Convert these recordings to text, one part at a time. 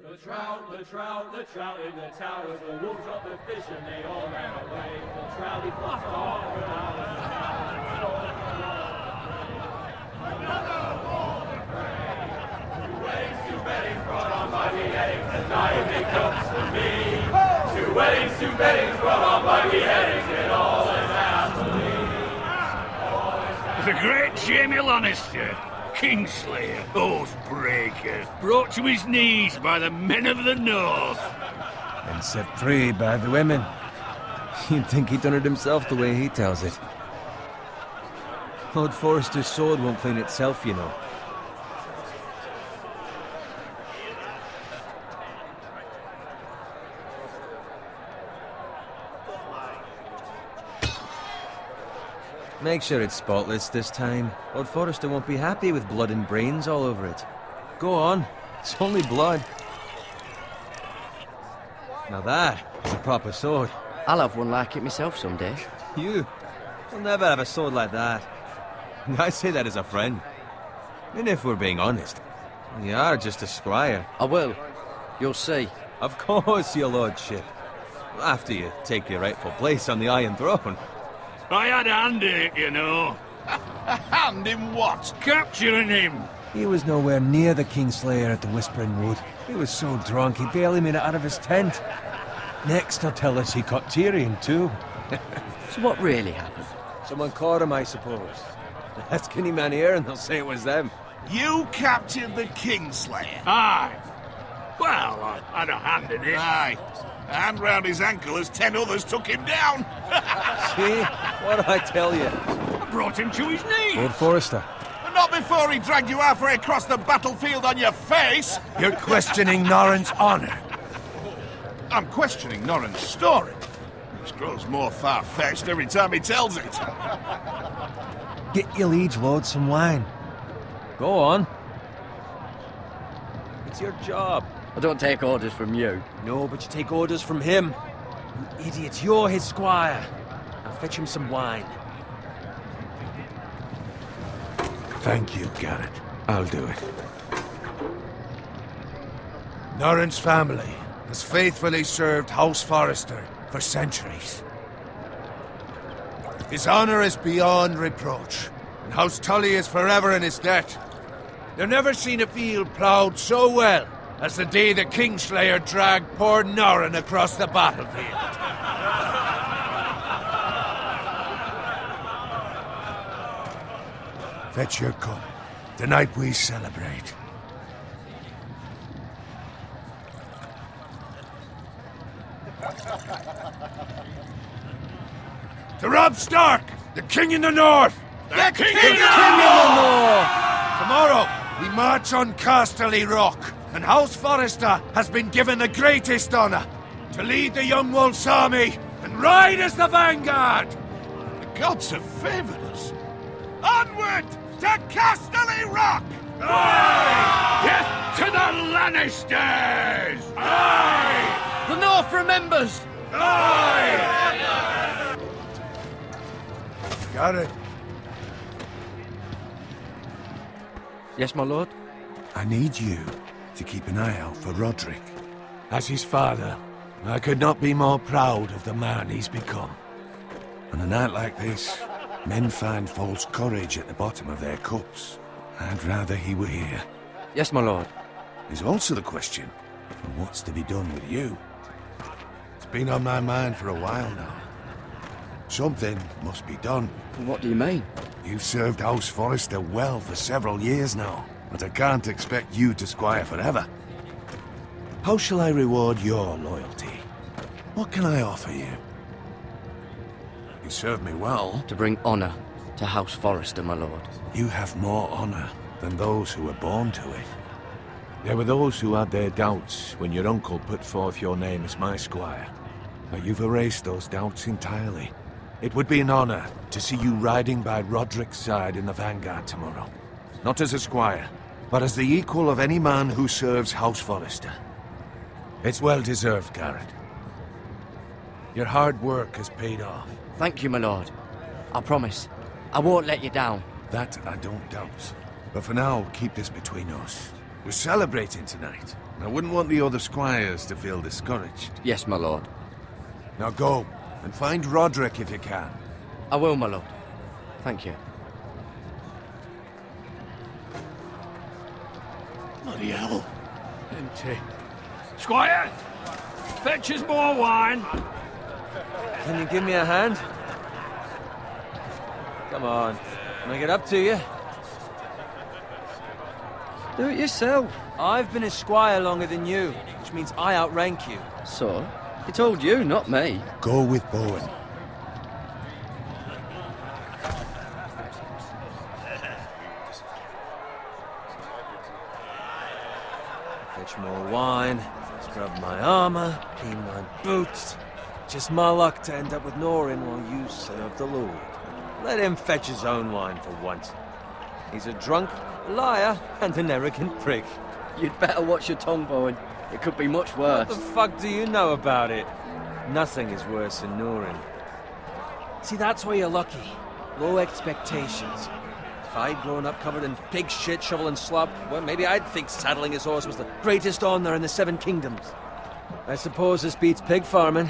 The trout in the towers, the wolves dropped the fish and they all ran away. The trouty flopped off for hours. Another war to pray. Two weddings brought on by beheadings, and now it comes to me. Two weddings brought on by beheadings, and all is happily. The great Jamie Lannister, Kingslayer, Oathbreaker, brought to his knees by the men of the North. And set free by the women. You'd think he'd done it himself the way he tells it. Lord Forrester's sword won't clean itself, you know. Make sure it's spotless this time. Lord Forrester won't be happy with blood and brains all over it. Go on. It's only blood. Now that is a proper sword. I'll have one like it myself someday. You'll never have a sword like that. I say that as a friend. And if we're being honest, you are just a squire. I will. You'll see. Of course, your lordship. After you take your rightful place on the Iron Throne. I had a hand in it, you know. A hand in what? Capturing him. He was nowhere near the Kingslayer at the Whispering Wood. He was so drunk he barely made it out of his tent. Next he'll tell us he caught Tyrion too. So what really happened? Someone caught him, I suppose. Ask any man here and they'll say it was them. You captured the Kingslayer? Aye. Well, I had a hand in it. Aye. A hand round his ankle as 10 others took him down. See? What'd I tell you? I brought him to his knees. Lord Forrester. But not before he dragged you halfway across the battlefield on your face. You're questioning Norrin's honor. I'm questioning Norrin's story. Which grows more far-fetched every time he tells it. Get your liege lord some wine. Go on. It's your job. I don't take orders from you. No, but you take orders from him. You idiot, you're his squire. Now fetch him some wine. Thank you, Garrett. I'll do it. Norrin's family has faithfully served House Forrester for centuries. His honor is beyond reproach, and House Tully is forever in his debt. They've never seen a field ploughed so well as the day the Kingslayer dragged poor Norrin across the battlefield. Fetch your cup. Tonight we celebrate. To Robb Stark, the King in the North! The King in the North! Tomorrow, we march on Casterly Rock, and House Forrester has been given the greatest honor to lead the Young Wolf's army and ride as the vanguard! The gods have favored us. Onward to Casterly Rock! Aye! Death to the Lannisters! Aye! The North remembers! Aye! Garrett, Yes, my lord? I need you to keep an eye out for Roderick. As his father, I could not be more proud of the man he's become. On a night like this, men find false courage at the bottom of their cups. I'd rather he were here. Yes, my lord. There's also the question of what's to be done with you. It's been on my mind for a while now. Something must be done. What do you mean? You've served House Forrester well for several years now, but I can't expect you to squire forever. How shall I reward your loyalty? What can I offer you? You served me well. To bring honor to House Forrester, my lord. You have more honor than those who were born to it. There were those who had their doubts when your uncle put forth your name as my squire. But you've erased those doubts entirely. It would be an honor to see you riding by Roderick's side in the vanguard tomorrow. Not as a squire, but as the equal of any man who serves House Forrester. It's well deserved, Garrett. Your hard work has paid off. Thank you, my lord. I promise. I won't let you down. That I don't doubt. But for now, keep this between us. We're celebrating tonight. I wouldn't want the other squires to feel discouraged. Yes, my lord. Now go, and find Roderick if you can. I will, my lord. Thank you. Bloody hell. Empty. Squire! Fetch us more wine! Can you give me a hand? Come on. Can I get up to you? Do it yourself. I've been a squire longer than you, which means I outrank you. So? He told you, not me. Go with Bowen. Fetch more wine, scrub my armor, clean my boots. Just my luck to end up with Norin while you serve the Lord. Let him fetch his own wine for once. He's a drunk, liar, and an arrogant prick. You'd better watch your tongue, Bowen. It could be much worse. What the fuck do you know about it? Nothing is worse than Norin. See, that's why you're lucky. Low expectations. If I'd grown up covered in pig shit, shovel and slop, well, maybe I'd think saddling his horse was the greatest honor in the Seven Kingdoms. I suppose this beats pig farming.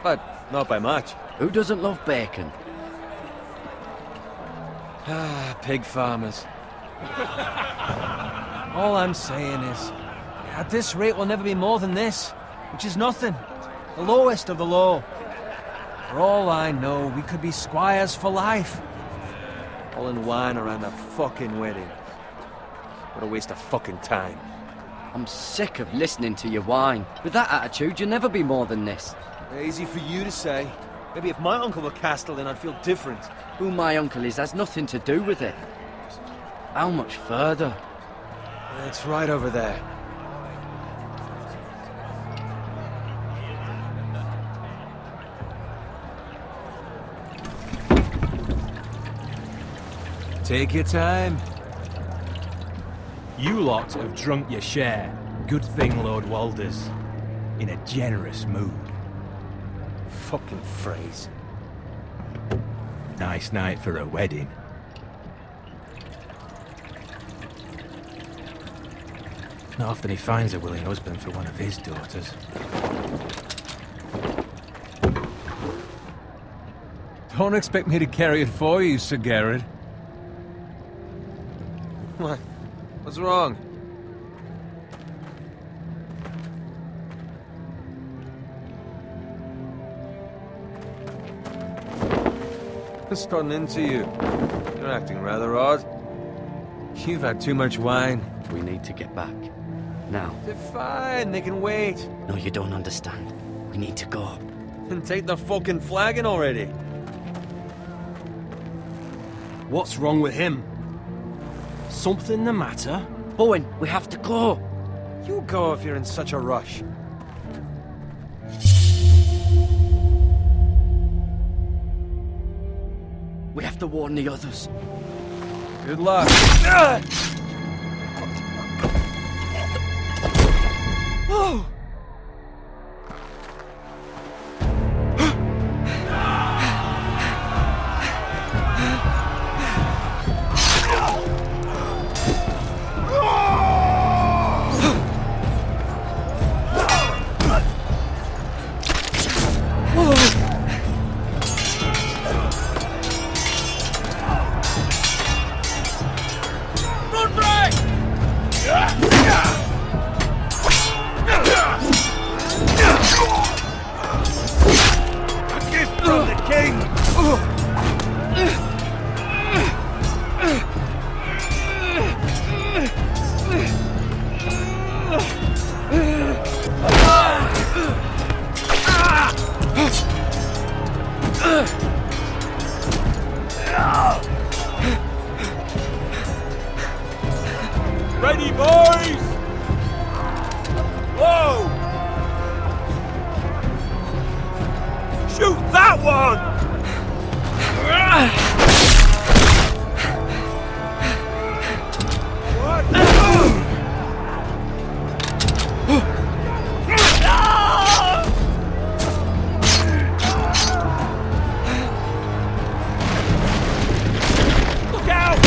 But not by much. Who doesn't love bacon? Ah, pig farmers. All I'm saying is, at this rate we'll never be more than this, which is nothing. The lowest of the low. For all I know, we could be squires for life. All in wine around a fucking wedding. What a waste of fucking time. I'm sick of listening to your whine. With that attitude, you'll never be more than this. Easy for you to say. Maybe if my uncle were Castellan, I'd feel different. Who my uncle is has nothing to do with it. How much further? It's right over there. Take your time. You lot have drunk your share. Good thing Lord Walder's in a generous mood. Fucking phrase. Nice night for a wedding. Not often he finds a willing husband for one of his daughters. Don't expect me to carry it for you, Sir Garrett. What? What's wrong? What's gotten into you? You're acting rather odd. You've had too much wine. We need to get back. Now. They're fine, they can wait. No, you don't understand. We need to go. Then take the fucking flagon already. What's wrong with him? Something the matter? Bowen, we have to go. You go if you're in such a rush. We have to warn the others. Good luck. Oh! Ready, boys! Whoa! Shoot that one! Look out!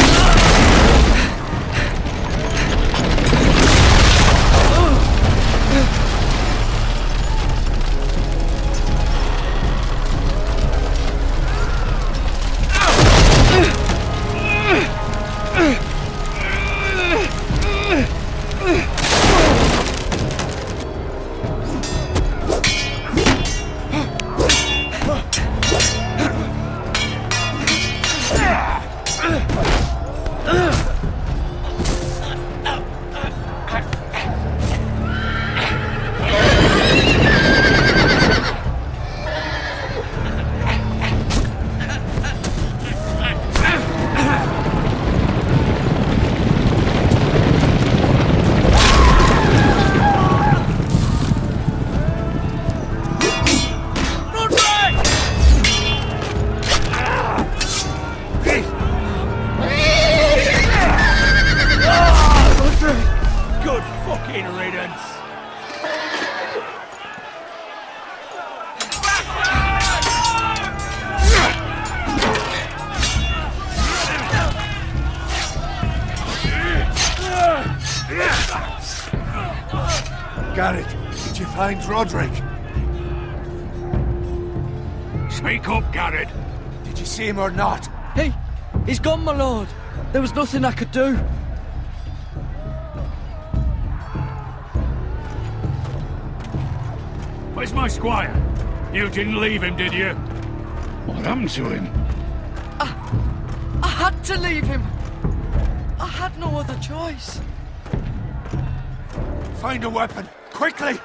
Good fucking riddance. Garrett, did you find Roderick? Speak up, Garrett. Did you see him or not? He's gone, my lord. There was nothing I could do. Where's my squire? You didn't leave him, did you? What happened to him? I had to leave him. I had no other choice. Find a weapon, quickly!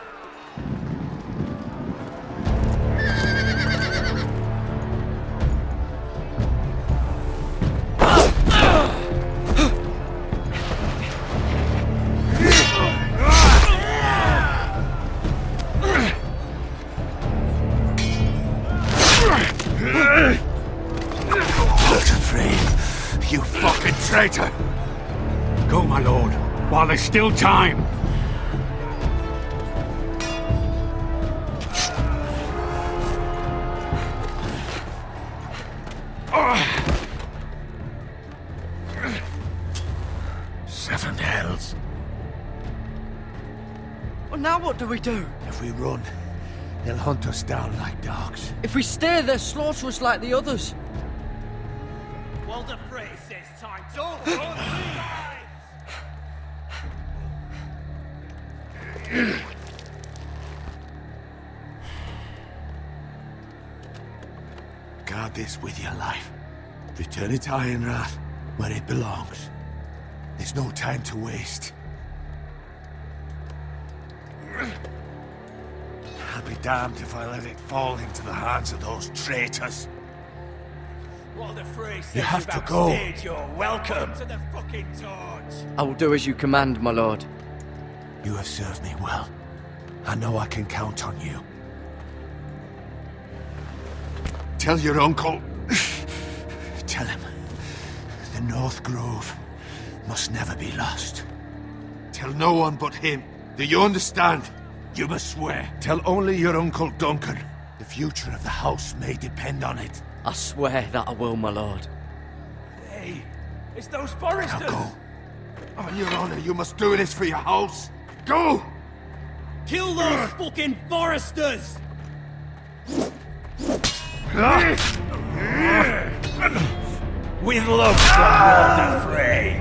You fucking traitor! Go, my lord, while there's still time. Seven hells. Well, now what do we do? If we run, they'll hunt us down like dogs. If we stay, they'll slaughter us like the others. Walder Frey says time. Don't run. Guard this with your life. Return it to Ironrath, where it belongs. There's no time to waste. I'll be damned if I let it fall into the hands of those traitors. Walder Frey says You have to go. You're welcome to the fucking torch. I will do as you command, my lord. You have served me well. I know I can count on you. Tell your uncle... Tell him the North Grove must never be lost. Tell no one but him. Do you understand? You must swear. Tell only your Uncle Duncan. The future of the house may depend on it. I swear that I will, my lord. Hey, it's those foresters. Now go. On your honor, you must do this for your house. Go! Kill those fucking foresters! With love from Walder Frey.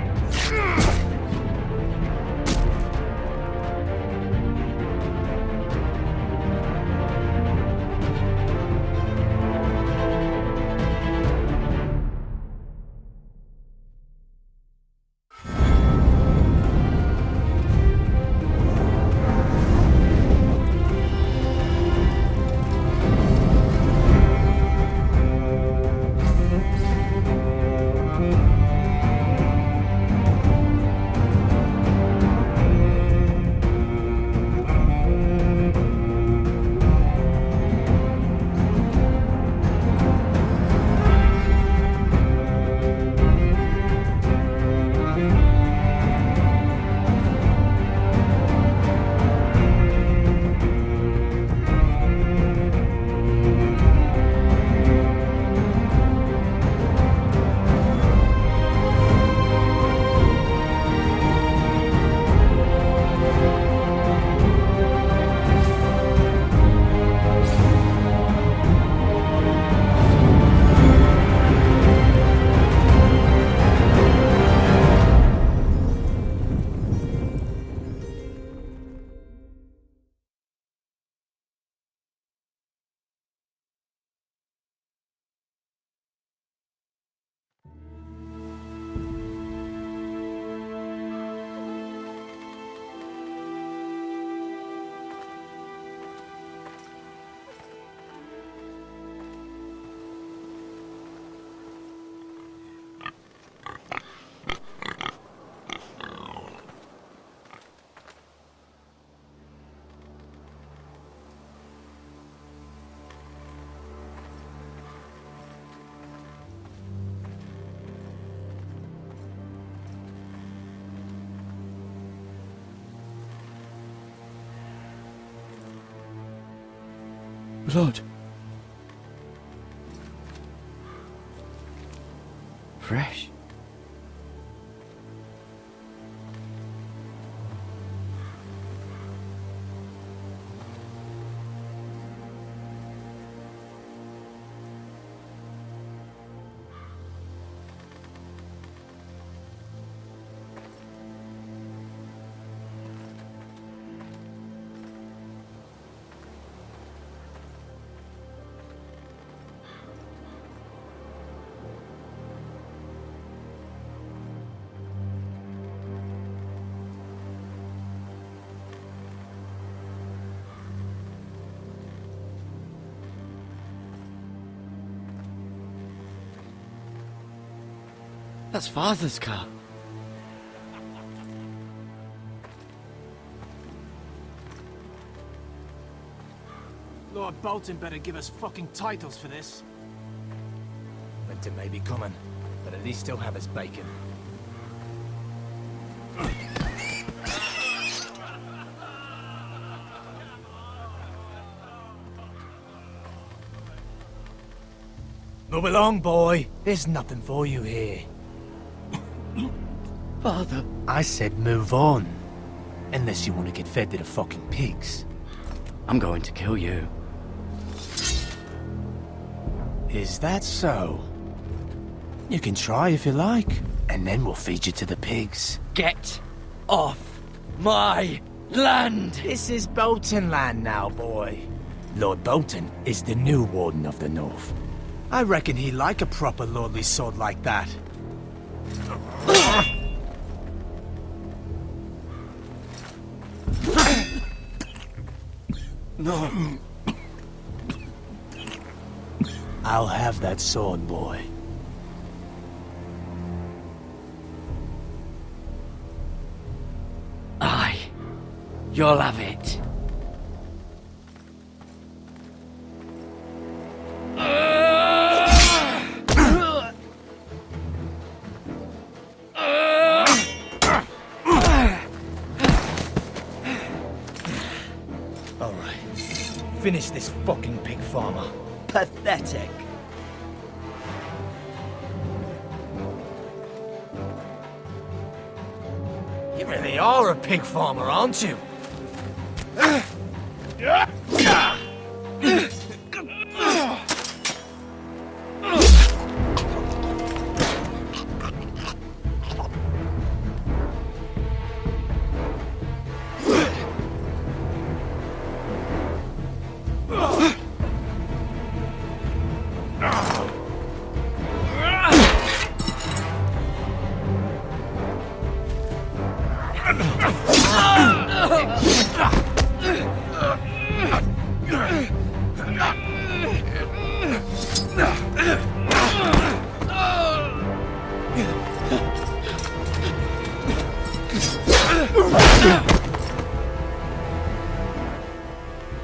Blood. Fresh. That's Father's car. Lord Bolton better give us fucking titles for this. Winter may be coming, but at least he'll have his bacon. Move along, boy. There's nothing for you here. Father. I said move on. Unless you want to get fed to the fucking pigs. I'm going to kill you. Is that so? You can try if you like, and then we'll feed you to the pigs. Get off my land! This is Bolton land now, boy. Lord Bolton is the new Warden of the North. I reckon he'd like a proper lordly sword like that. No. I'll have that sword, boy. Aye. You'll have it. Alright. Finish this fucking pig farmer. Pathetic. You really are a pig farmer, aren't you?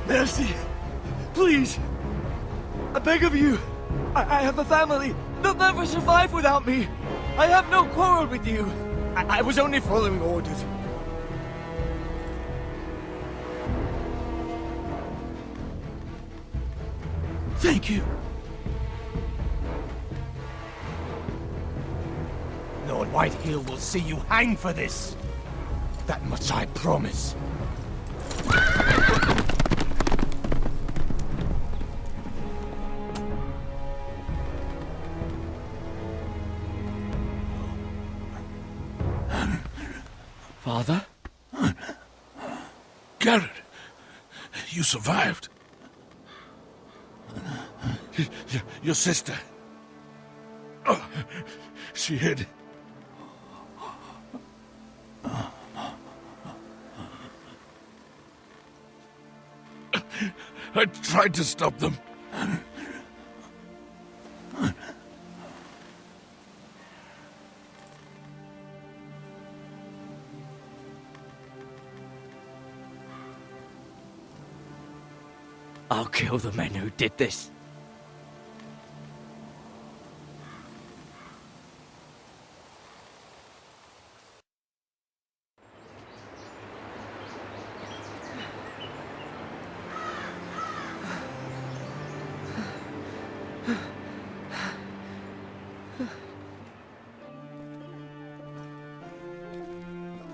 Mercy! Please! I beg of you! I have a family! They'll never survive without me! I have no quarrel with you! I was only following orders. Thank you. Lord Whitehill will see you hang for this. That much I promise. Father? Garrett, you survived. Your sister. Oh, she hid. I tried to stop them. I'll kill the men who did this.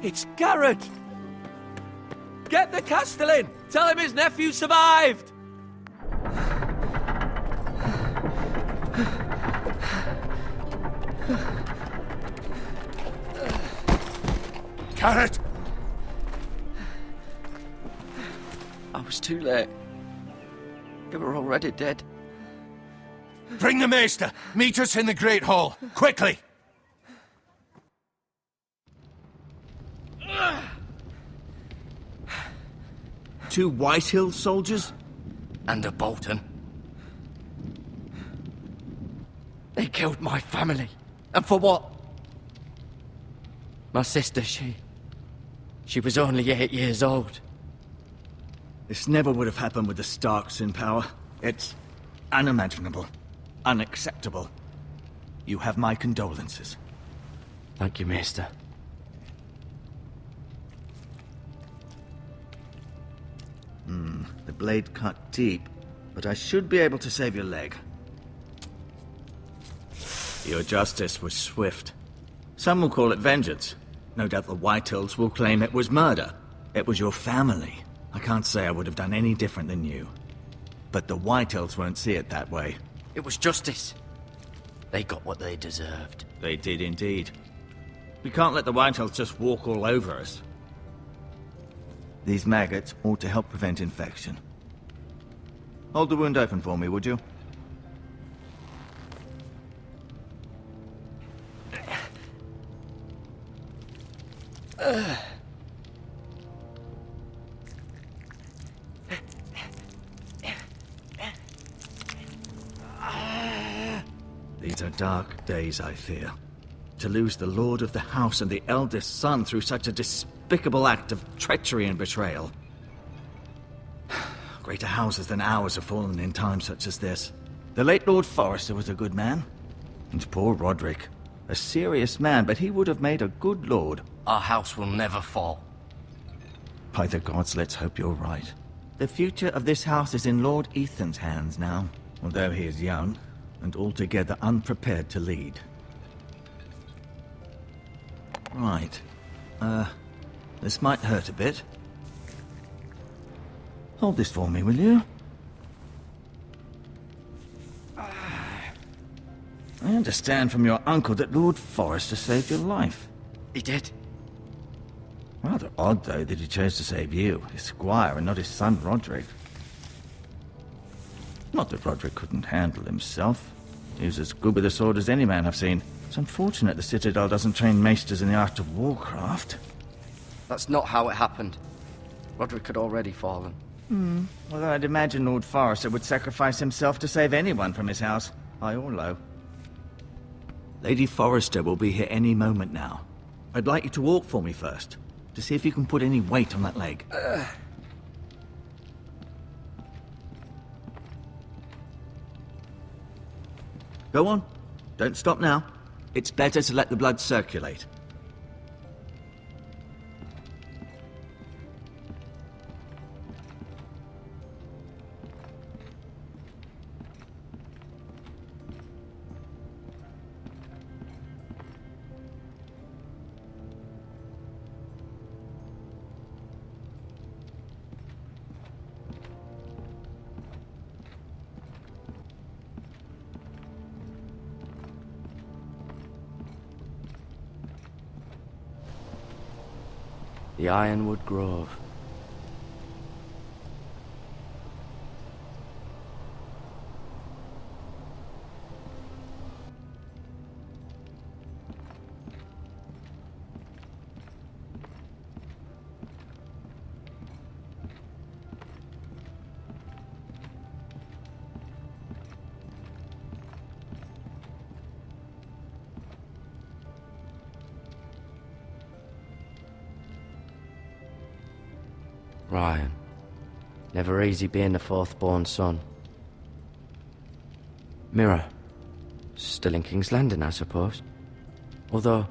It's Garrett! Get the Castellan! Tell him his nephew survived! Garrett! I was too late. They were already dead. Bring the maester! Meet us in the Great Hall! Quickly! Two Whitehill soldiers? And a Bolton. They killed my family. And for what? My sister, she was only 8 years old. This never would have happened with the Starks in power. It's unimaginable. Unacceptable. You have my condolences. Thank you, Maester. The blade cut deep, but I should be able to save your leg. Your justice was swift. Some will call it vengeance. No doubt the Whitehills will claim it was murder. It was your family. I can't say I would have done any different than you. But the Whitehills won't see it that way. It was justice. They got what they deserved. They did indeed. We can't let the Whitehills just walk all over us. These maggots ought to help prevent infection. Hold the wound open for me, would you? These are dark days, I fear. To lose the lord of the house and the eldest son through such a despicable act of treachery and betrayal. Greater houses than ours have fallen in times such as this. The late Lord Forrester was a good man. And poor Roderick. A serious man, but he would have made a good lord. Our house will never fall. By the gods, let's hope you're right. The future of this house is in Lord Ethan's hands now, although he is young and altogether unprepared to lead. Right. This might hurt a bit. Hold this for me, will you? I understand from your uncle that Lord Forrester saved your life. He did. Rather odd, though, that he chose to save you, his squire, and not his son Roderick. Not that Roderick couldn't handle himself. He was as good with a sword as any man I've seen. It's unfortunate the Citadel doesn't train maesters in the art of warcraft. That's not how it happened. Roderick had already fallen. Although I'd imagine Lord Forrester would sacrifice himself to save anyone from his house, high or low. Lady Forrester will be here any moment now. I'd like you to walk for me first, to see if you can put any weight on that leg. Go on. Don't stop now. It's better to let the blood circulate. The Ironwood Grove. Ryan. Never easy being the fourth-born son. Mirror. Still in King's Landing, I suppose. Although,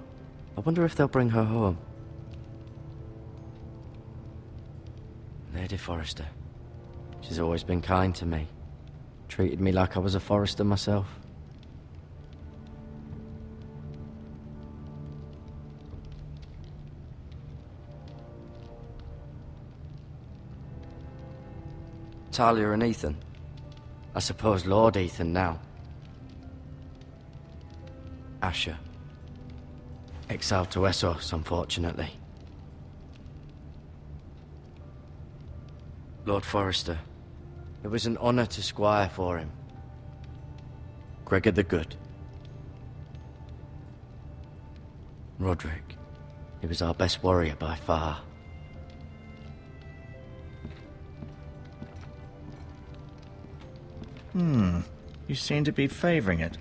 I wonder if they'll bring her home. Lady Forrester. She's always been kind to me. Treated me like I was a Forrester myself. Talia and Ethan. I suppose Lord Ethan now. Asher. Exiled to Essos, unfortunately. Lord Forrester. It was an honor to squire for him. Gregor the Good. Roderick. He was our best warrior by far. You seem to be favoring it.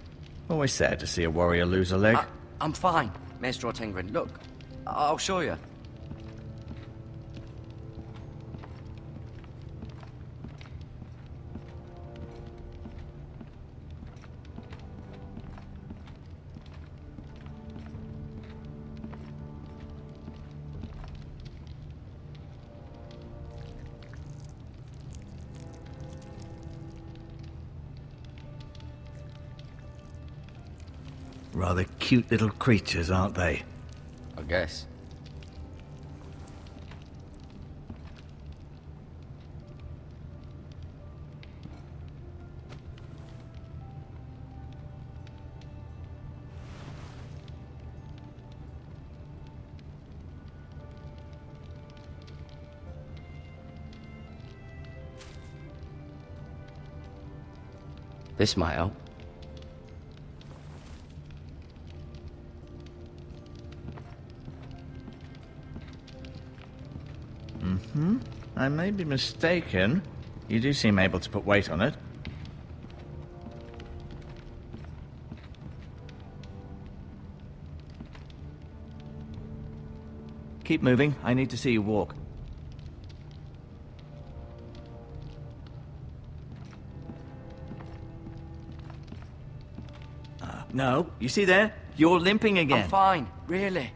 Always sad to see a warrior lose a leg. I'm fine, Maestro Tengrin. Look, I'll show you. Rather cute little creatures, aren't they? I guess. This might help. I may be mistaken. You do seem able to put weight on it. Keep moving. I need to see you walk. No, you see there? You're limping again. I'm fine, really.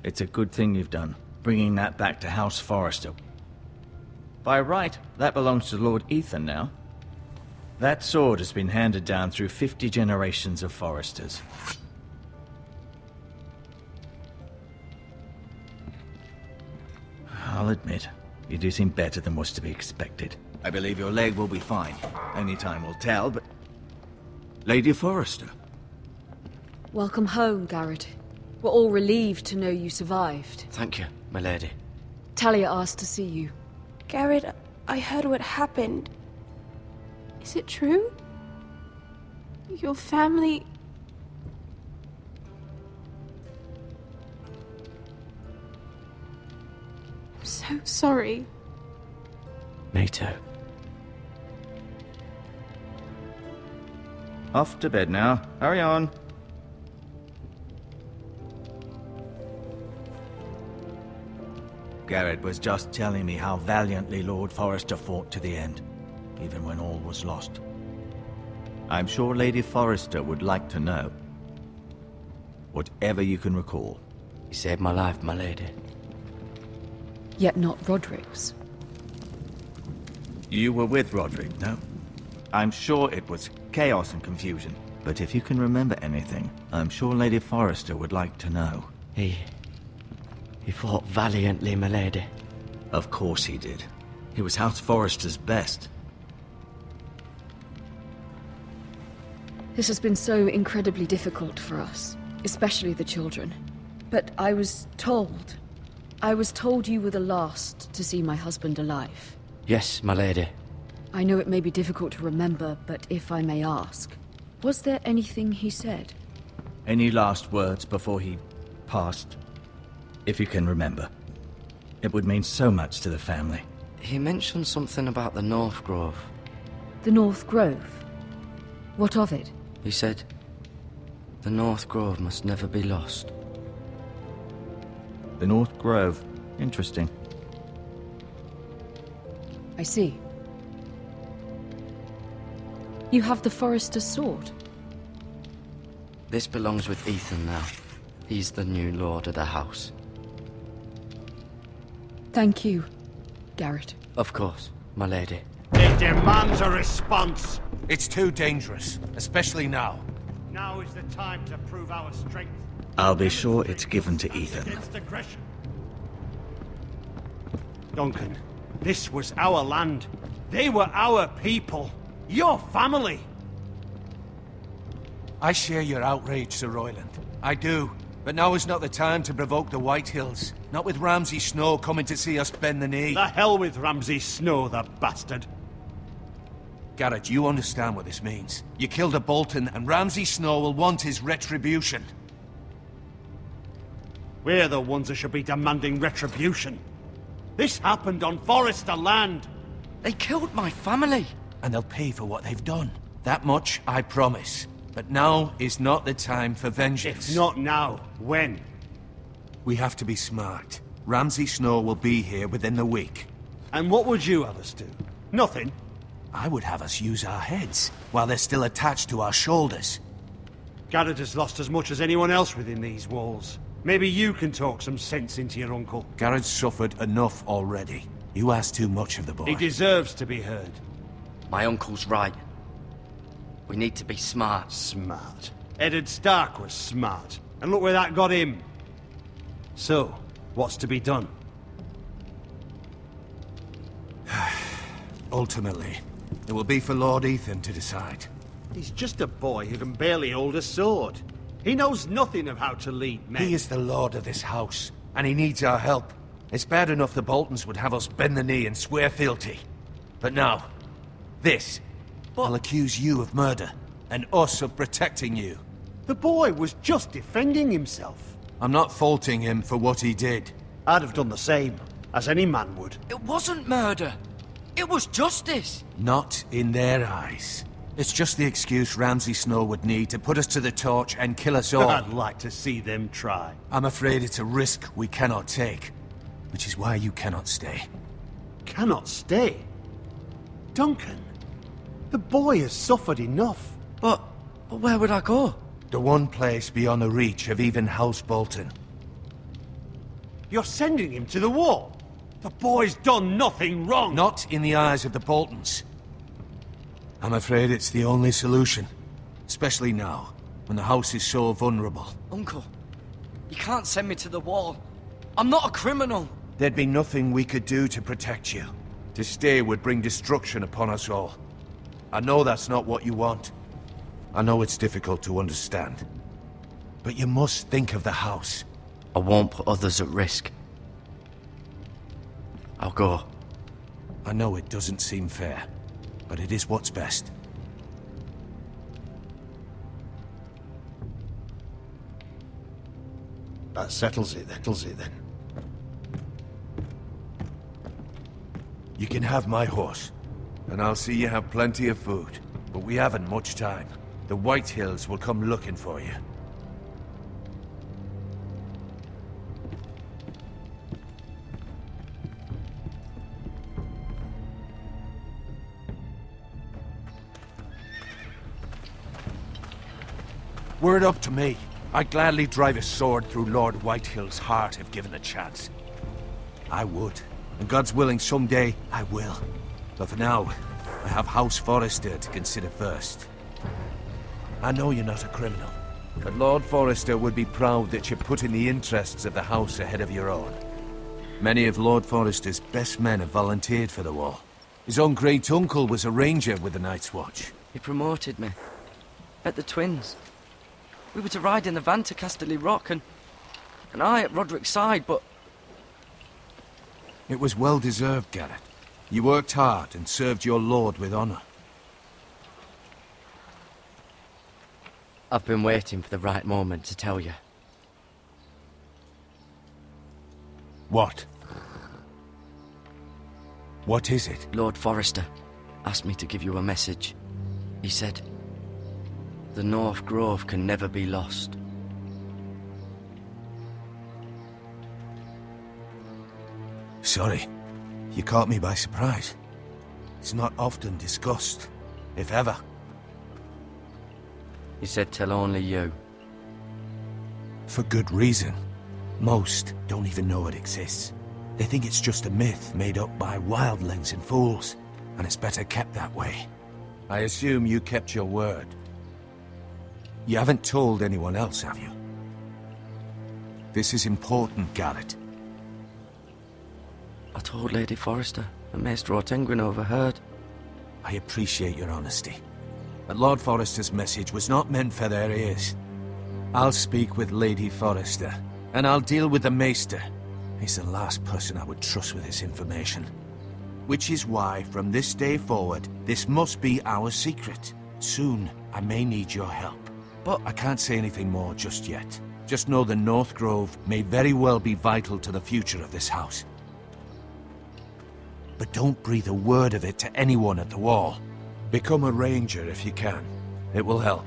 It's a good thing you've done, bringing that back to House Forrester. By right, that belongs to Lord Ethan now. That sword has been handed down through 50 generations of Forresters. I'll admit, you do seem better than was to be expected. I believe your leg will be fine. Only time will tell, but... Lady Forrester. Welcome home, Garrett. We're all relieved to know you survived. Thank you, my lady. Talia asked to see you. Garrett, I heard what happened. Is it true? Your family... I'm so sorry. Me too. Off to bed now. Hurry on. Garrett was just telling me how valiantly Lord Forrester fought to the end, even when all was lost. I'm sure Lady Forrester would like to know. Whatever you can recall. You saved my life, my lady. Yet not Roderick's. You were with Roderick, no? I'm sure it was chaos and confusion. But if you can remember anything, I'm sure Lady Forrester would like to know. He fought valiantly, my lady. Of course he did. He was House Forrester's best. This has been so incredibly difficult for us, especially the children. But I was told you were the last to see my husband alive. Yes, my lady. I know it may be difficult to remember, but if I may ask, was there anything he said? Any last words before he passed? If you can remember. It would mean so much to the family. He mentioned something about the North Grove. The North Grove? What of it? He said, the North Grove must never be lost. The North Grove. Interesting. I see. You have the Forrester's sword. This belongs with Ethan now. He's the new lord of the house. Thank you, Garrett. Of course, my lady. It demands a response. It's too dangerous, especially now. Now is the time to prove our strength. I'll be sure it's given to Ethan. Against aggression. Duncan, this was our land. They were our people. Your family. I share your outrage, Sir Royland. I do. But now is not the time to provoke the White Hills. Not with Ramsay Snow coming to see us bend the knee. The hell with Ramsay Snow, the bastard. Garrett, you understand what this means. You killed a Bolton, and Ramsay Snow will want his retribution. We're the ones that should be demanding retribution. This happened on Forrester land. They killed my family. And they'll pay for what they've done. That much I promise. But now is not the time for vengeance. If not now, when? We have to be smart. Ramsay Snow will be here within the week. And what would you have us do? Nothing? I would have us use our heads, while they're still attached to our shoulders. Garrett has lost as much as anyone else within these walls. Maybe you can talk some sense into your uncle. Garrett's suffered enough already. You ask too much of the boy. He deserves to be heard. My uncle's right. We need to be smart. Smart. Eddard Stark was smart. And look where that got him. So, what's to be done? Ultimately, it will be for Lord Ethan to decide. He's just a boy who can barely hold a sword. He knows nothing of how to lead men. He is the lord of this house, and he needs our help. It's bad enough the Boltons would have us bend the knee and swear fealty. But now, this. I'll accuse you of murder, and us of protecting you. The boy was just defending himself. I'm not faulting him for what he did. I'd have done the same, as any man would. It wasn't murder. It was justice. Not in their eyes. It's just the excuse Ramsay Snow would need to put us to the torch and kill us all. I'd like to see them try. I'm afraid it's a risk we cannot take, which is why you cannot stay. Cannot stay? Duncan, the boy has suffered enough. But where would I go? The one place beyond the reach of even House Bolton. You're sending him to the wall? The boy's done nothing wrong! Not in the eyes of the Boltons. I'm afraid it's the only solution. Especially now, when the house is so vulnerable. Uncle, you can't send me to the wall. I'm not a criminal. There'd be nothing we could do to protect you. To stay would bring destruction upon us all. I know that's not what you want. I know it's difficult to understand. But you must think of the house. I won't put others at risk. I'll go. I know it doesn't seem fair, but it is what's best. That settles it then. You can have my horse, and I'll see you have plenty of food. But we haven't much time. The White Hills will come looking for you. Were it up to me, I'd gladly drive a sword through Lord Whitehill's heart if given a chance. I would. And God's willing, someday I will. But for now, I have House Forrester to consider first. I know you're not a criminal, but Lord Forrester would be proud that you're putting the interests of the house ahead of your own. Many of Lord Forrester's best men have volunteered for the war. His own great-uncle was a ranger with the Night's Watch. He promoted me. At the Twins. We were to ride in the van to Casterly Rock, and I at Roderick's side, but... It was well-deserved, Garrett. You worked hard and served your lord with honor. I've been waiting for the right moment to tell you. What? What is it? Lord Forrester asked me to give you a message. He said, the North Grove can never be lost. Sorry. You caught me by surprise. It's not often discussed, if ever. He said tell only you. For good reason. Most don't even know it exists. They think it's just a myth made up by wildlings and fools, and it's better kept that way. I assume you kept your word. You haven't told anyone else, have you? This is important, Garrett. I told Lady Forrester, and Maester Ortengrin overheard. I appreciate your honesty, but Lord Forrester's message was not meant for their ears. I'll speak with Lady Forrester, and I'll deal with the Maester. He's the last person I would trust with this information. Which is why, from this day forward, this must be our secret. Soon, I may need your help. But I can't say anything more just yet. Just know the North Grove may very well be vital to the future of this house. But don't breathe a word of it to anyone at the Wall. Become a ranger if you can. It will help.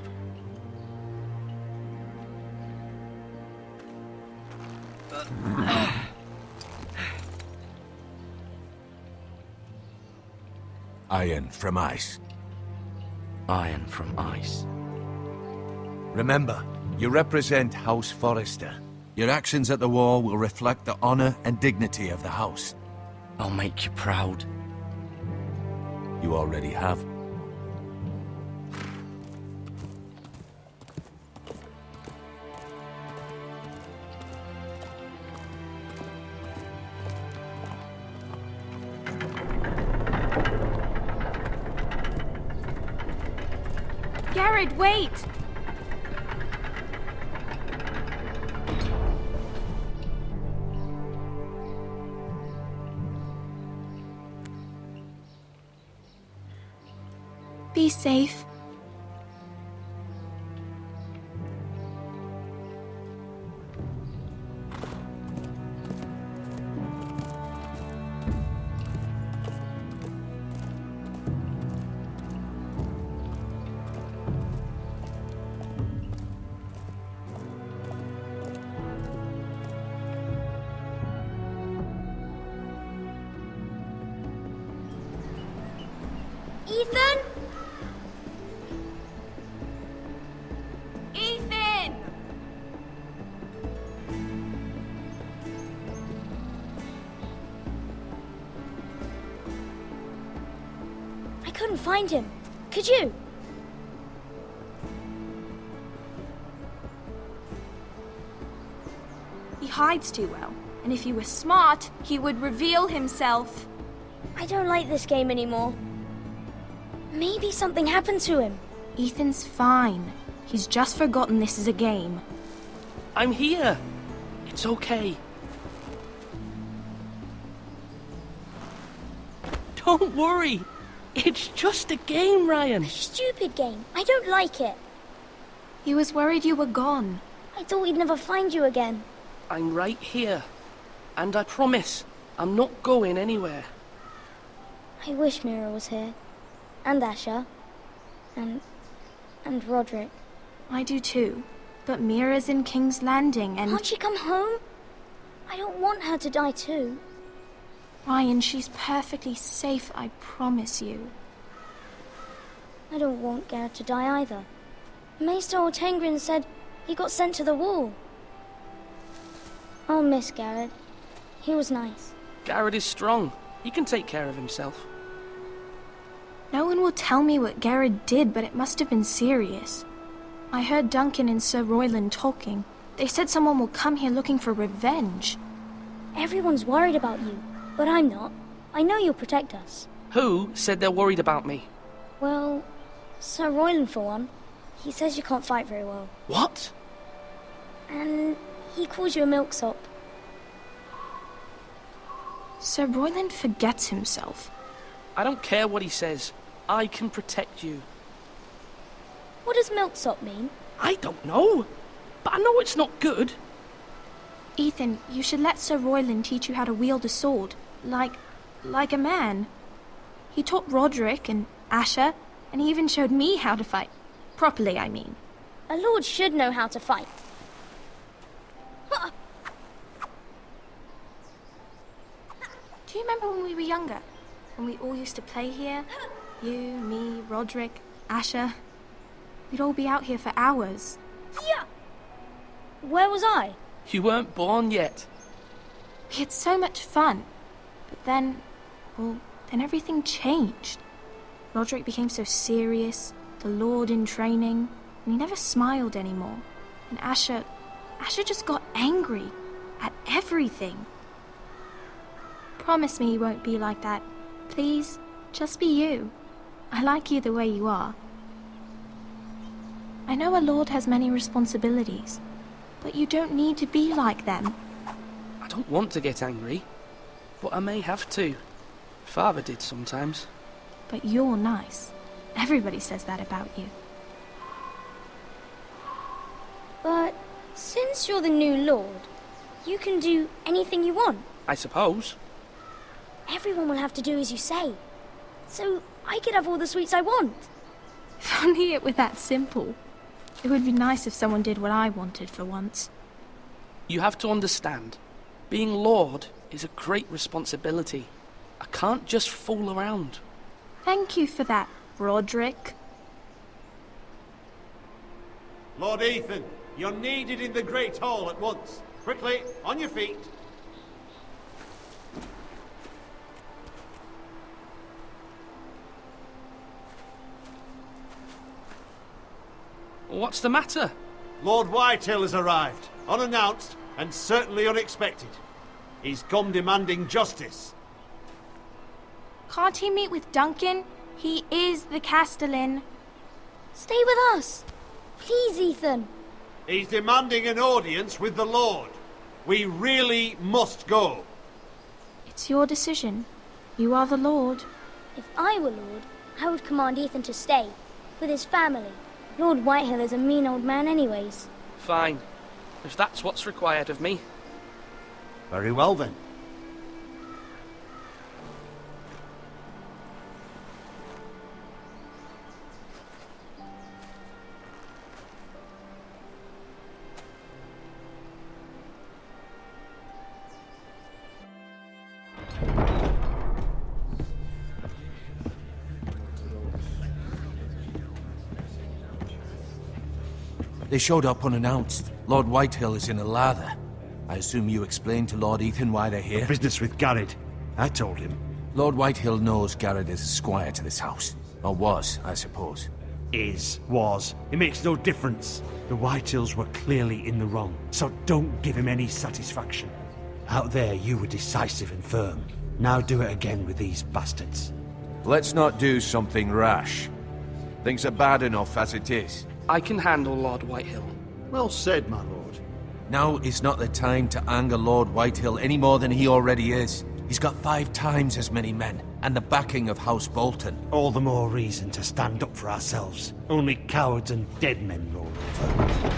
Iron from ice. Iron from ice. Remember, you represent House Forrester. Your actions at the Wall will reflect the honor and dignity of the house. I'll make you proud. You already have. Garrett, wait! Be safe. Ethan? Ethan! I couldn't find him. Could you? He hides too well, and if he were smart, he would reveal himself. I don't like this game anymore. Maybe something happened to him. Ethan's fine. He's just forgotten this is a game. I'm here. It's okay. Don't worry. It's just a game, Ryan. A stupid game. I don't like it. He was worried you were gone. I thought we'd never find you again. I'm right here. And I promise, I'm not going anywhere. I wish Mira was here. And Asher. And Roderick. I do too. But Mira's in King's Landing and... Can't she come home? I don't want her to die too. Ryan, she's perfectly safe, I promise you. I don't want Garrett to die either. Maester Ortengrin said he got sent to the Wall. I'll miss Garrett. He was nice. Garrett is strong. He can take care of himself. No one will tell me what Garrett did, but it must have been serious. I heard Duncan and Sir Royland talking. They said someone will come here looking for revenge. Everyone's worried about you, but I'm not. I know you'll protect us. Who said they're worried about me? Well, Sir Royland for one. He says you can't fight very well. What? And he calls you a milksop. Sir Royland forgets himself. I don't care what he says. I can protect you. What does milksop mean? I don't know. But I know it's not good. Ethan, you should let Sir Royland teach you how to wield a sword. Like a man. He taught Roderick and Asher, and he even showed me how to fight. Properly, I mean. A lord should know how to fight. Do you remember when we were younger? When we all used to play here? You, me, Roderick, Asher. We'd all be out here for hours. Yeah. Where was I? You weren't born yet. We had so much fun. But then everything changed. Roderick became so serious, the Lord in training, and he never smiled anymore. And Asher just got angry at everything. Promise me you won't be like that. Please, just be you. I like you the way you are. I know a lord has many responsibilities, but you don't need to be like them. I don't want to get angry, but I may have to. Father did sometimes. But you're nice. Everybody says that about you. But since you're the new lord, you can do anything you want. I suppose. Everyone will have to do as you say. So I could have all the sweets I want. If only it were that simple. It would be nice if someone did what I wanted for once. You have to understand, being Lord is a great responsibility. I can't just fool around. Thank you for that, Roderick. Lord Ethan, you're needed in the Great Hall at once. Quickly, on your feet. What's the matter? Lord Whitehill has arrived, unannounced and certainly unexpected. He's come demanding justice. Can't he meet with Duncan? He is the Castellan. Stay with us. Please, Ethan. He's demanding an audience with the Lord. We really must go. It's your decision. You are the Lord. If I were Lord, I would command Ethan to stay, with his family. Lord Whitehill is a mean old man anyways. Fine. If that's what's required of me. Very well then. They showed up unannounced. Lord Whitehill is in a lather. I assume you explained to Lord Ethan why they're here? Business with Garrett. I told him. Lord Whitehill knows Garrett is a squire to this house. Or was, I suppose. Was. It makes no difference. The Whitehills were clearly in the wrong, so don't give him any satisfaction. Out there, you were decisive and firm. Now do it again with these bastards. Let's not do something rash. Things are bad enough as it is. I can handle Lord Whitehill. Well said, my lord. Now is not the time to anger Lord Whitehill any more than he already is. He's got 5 times as many men, and the backing of House Bolton. All the more reason to stand up for ourselves. Only cowards and dead men roll over.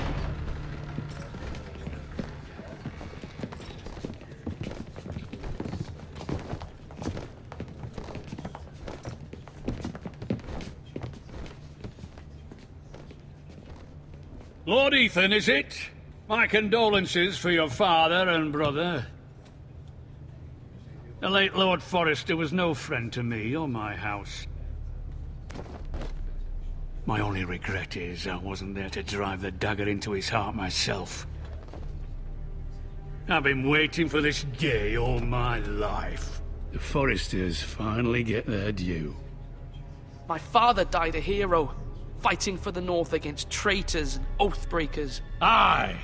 Lord Ethan, is it? My condolences for your father and brother. The late Lord Forrester was no friend to me or my house. My only regret is I wasn't there to drive the dagger into his heart myself. I've been waiting for this day all my life. The Forresters finally get their due. My father died a hero, fighting for the North against traitors and oathbreakers. Aye!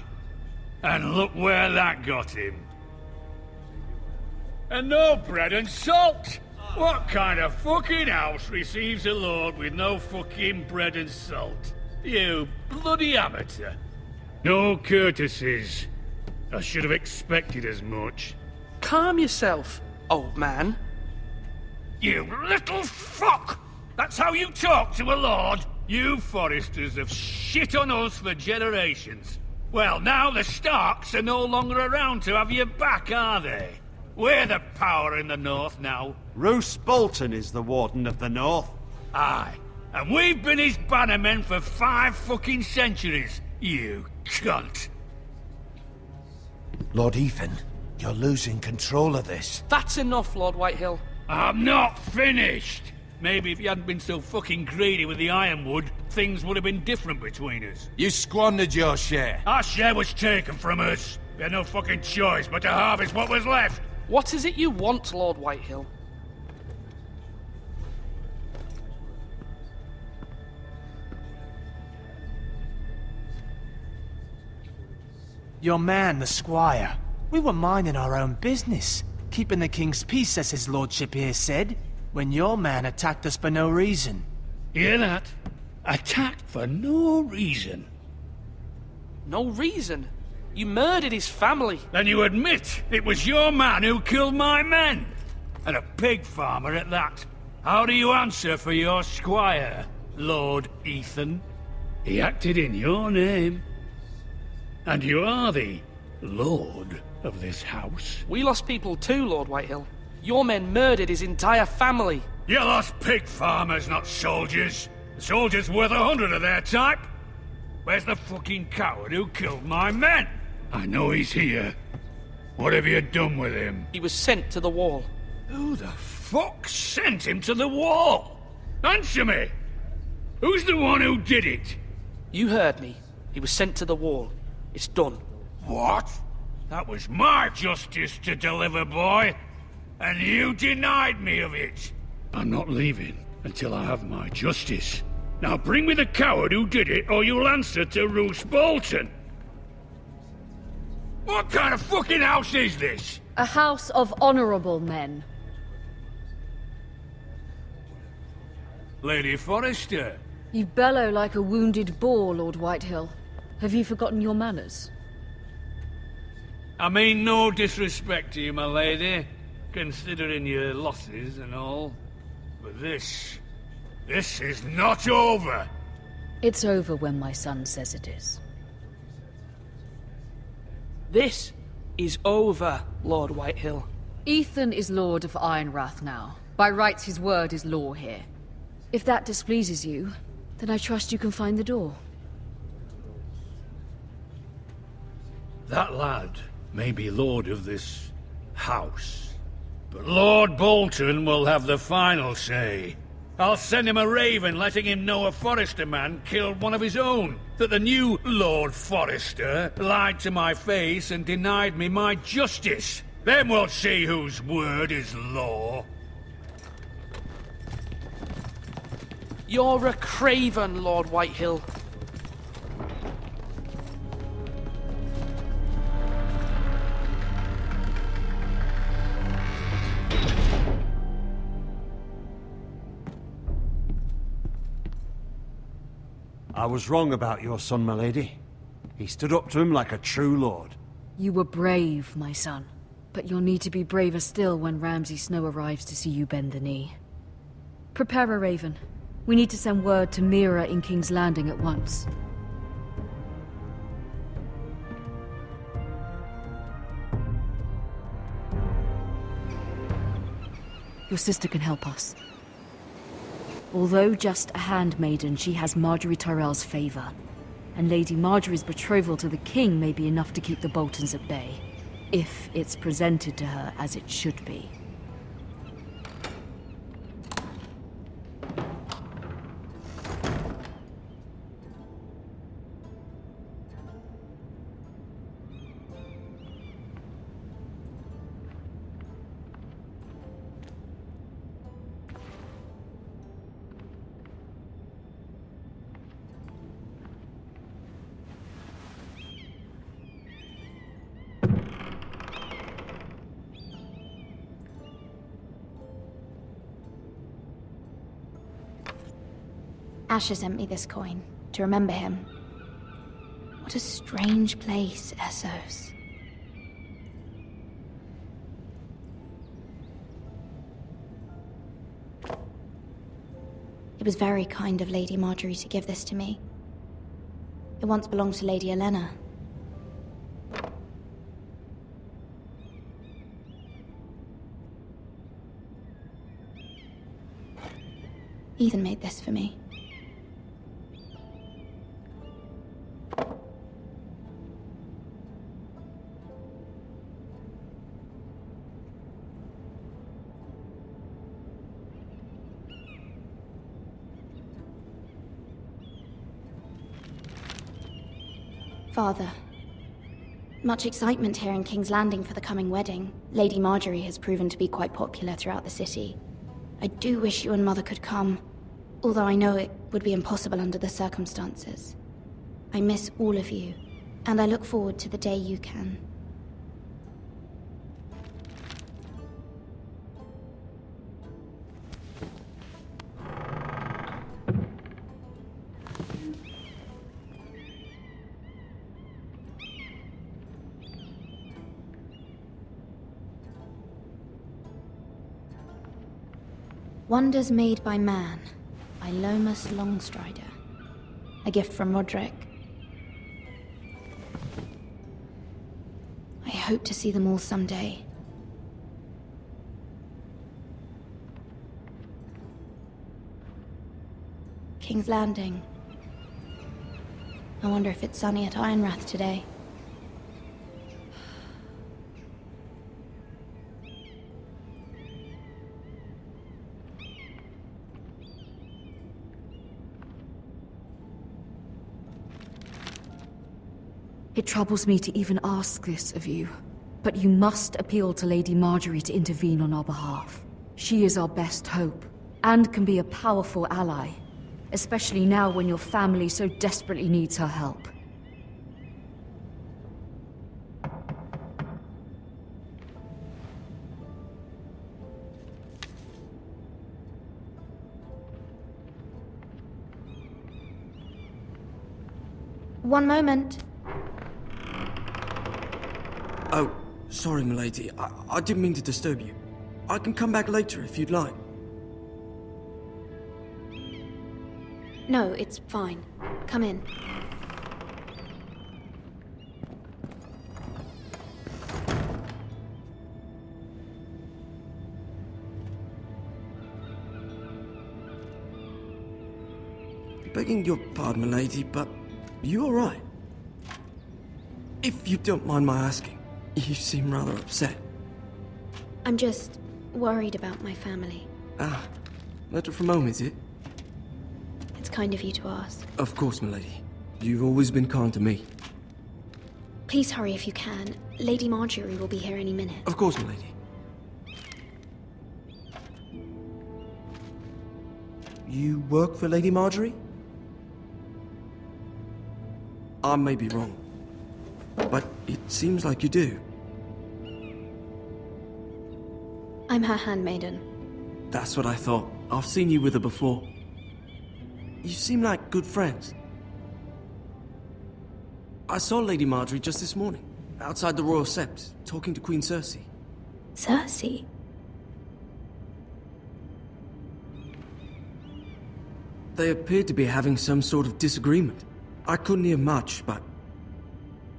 And look where that got him. And no bread and salt! What kind of fucking house receives a lord with no fucking bread and salt? You bloody amateur. No courtesies. I should have expected as much. Calm yourself, old man. You little fuck! That's how you talk to a lord? You Forresters have shit on us for generations. Well, now the Starks are no longer around to have your back, are they? We're the power in the North now. Roose Bolton is the Warden of the North. Aye. And we've been his bannermen for 5 fucking centuries. You cunt. Lord Ethan, you're losing control of this. That's enough, Lord Whitehill. I'm not finished. Maybe if you hadn't been so fucking greedy with the ironwood, things would have been different between us. You squandered your share. Our share was taken from us. We had no fucking choice but to harvest what was left. What is it you want, Lord Whitehill? Your man, the squire. We were minding our own business. keeping the king's peace, as his lordship here said, when your man attacked us for no reason. Hear that? Attacked for no reason. No reason? You murdered his family. Then you admit it was your man who killed my men? And a pig farmer at that. How do you answer for your squire, Lord Ethan? He acted in your name. And you are the lord of this house. We lost people too, Lord Whitehill. Your men murdered his entire family. You lost pig farmers, not soldiers. The soldiers worth 100 of their type. Where's the fucking coward who killed my men? I know he's here. What have you done with him? He was sent to the wall. Who the fuck sent him to the wall? Answer me! Who's the one who did it? You heard me. He was sent to the wall. It's done. What? That was my justice to deliver, boy. And you denied me of it. I'm not leaving until I have my justice. Now bring me the coward who did it, or you'll answer to Roose Bolton. What kind of fucking house is this? A house of honorable men. Lady Forrester. You bellow like a wounded boar, Lord Whitehill. Have you forgotten your manners? I mean no disrespect to you, my lady, considering your losses and all. But this is not over. It's over when my son says it is. This is over, Lord Whitehill. Ethan is Lord of Ironrath now. By rights, his word is law here. If that displeases you, then I trust you can find the door. That lad may be lord of this house, but Lord Bolton will have the final say. I'll send him a raven letting him know a Forrester man killed one of his own, that the new Lord Forrester lied to my face and denied me my justice. Then we'll see whose word is law. You're a craven, Lord Whitehill. I was wrong about your son, my lady. He stood up to him like a true lord. You were brave, my son. But you'll need to be braver still when Ramsay Snow arrives to see you bend the knee. Prepare a raven. We need to send word to Mira in King's Landing at once. Your sister can help us. Although just a handmaiden, she has Marjorie Tyrell's favor. And Lady Marjorie's betrothal to the king may be enough to keep the Boltons at bay. If it's presented to her as it should be. Asher sent me this coin to remember him. What a strange place, Essos. It was very kind of Lady Marjorie to give this to me. It once belonged to Lady Elena. Ethan made this for me. Father, much excitement here in King's Landing for the coming wedding. Lady Marjorie has proven to be quite popular throughout the city. I do wish you and Mother could come, although I know it would be impossible under the circumstances. I miss all of you, and I look forward to the day you can. Wonders Made by Man, by Lomas Longstrider. A gift from Roderick. I hope to see them all someday. King's Landing. I wonder if it's sunny at Ironrath today. It troubles me to even ask this of you, but you must appeal to Lady Marjorie to intervene on our behalf. She is our best hope, and can be a powerful ally, especially now when your family so desperately needs her help. One moment. Oh, sorry, milady. I didn't mean to disturb you. I can come back later if you'd like. No, it's fine. Come in. Begging your pardon, milady, but you all right? If you don't mind my asking, you seem rather upset. I'm just worried about my family. Ah, letter from home, is it? It's kind of you to ask. Of course, milady. You've always been kind to me. Please hurry if you can. Lady Marjorie will be here any minute. Of course, milady. You work for Lady Marjorie? I may be wrong, but it seems like you do. I'm her handmaiden. That's what I thought. I've seen you with her before. You seem like good friends. I saw Lady Marjorie just this morning, outside the Royal Sept, talking to Queen Cersei. Cersei? They appeared to be having some sort of disagreement. I couldn't hear much, but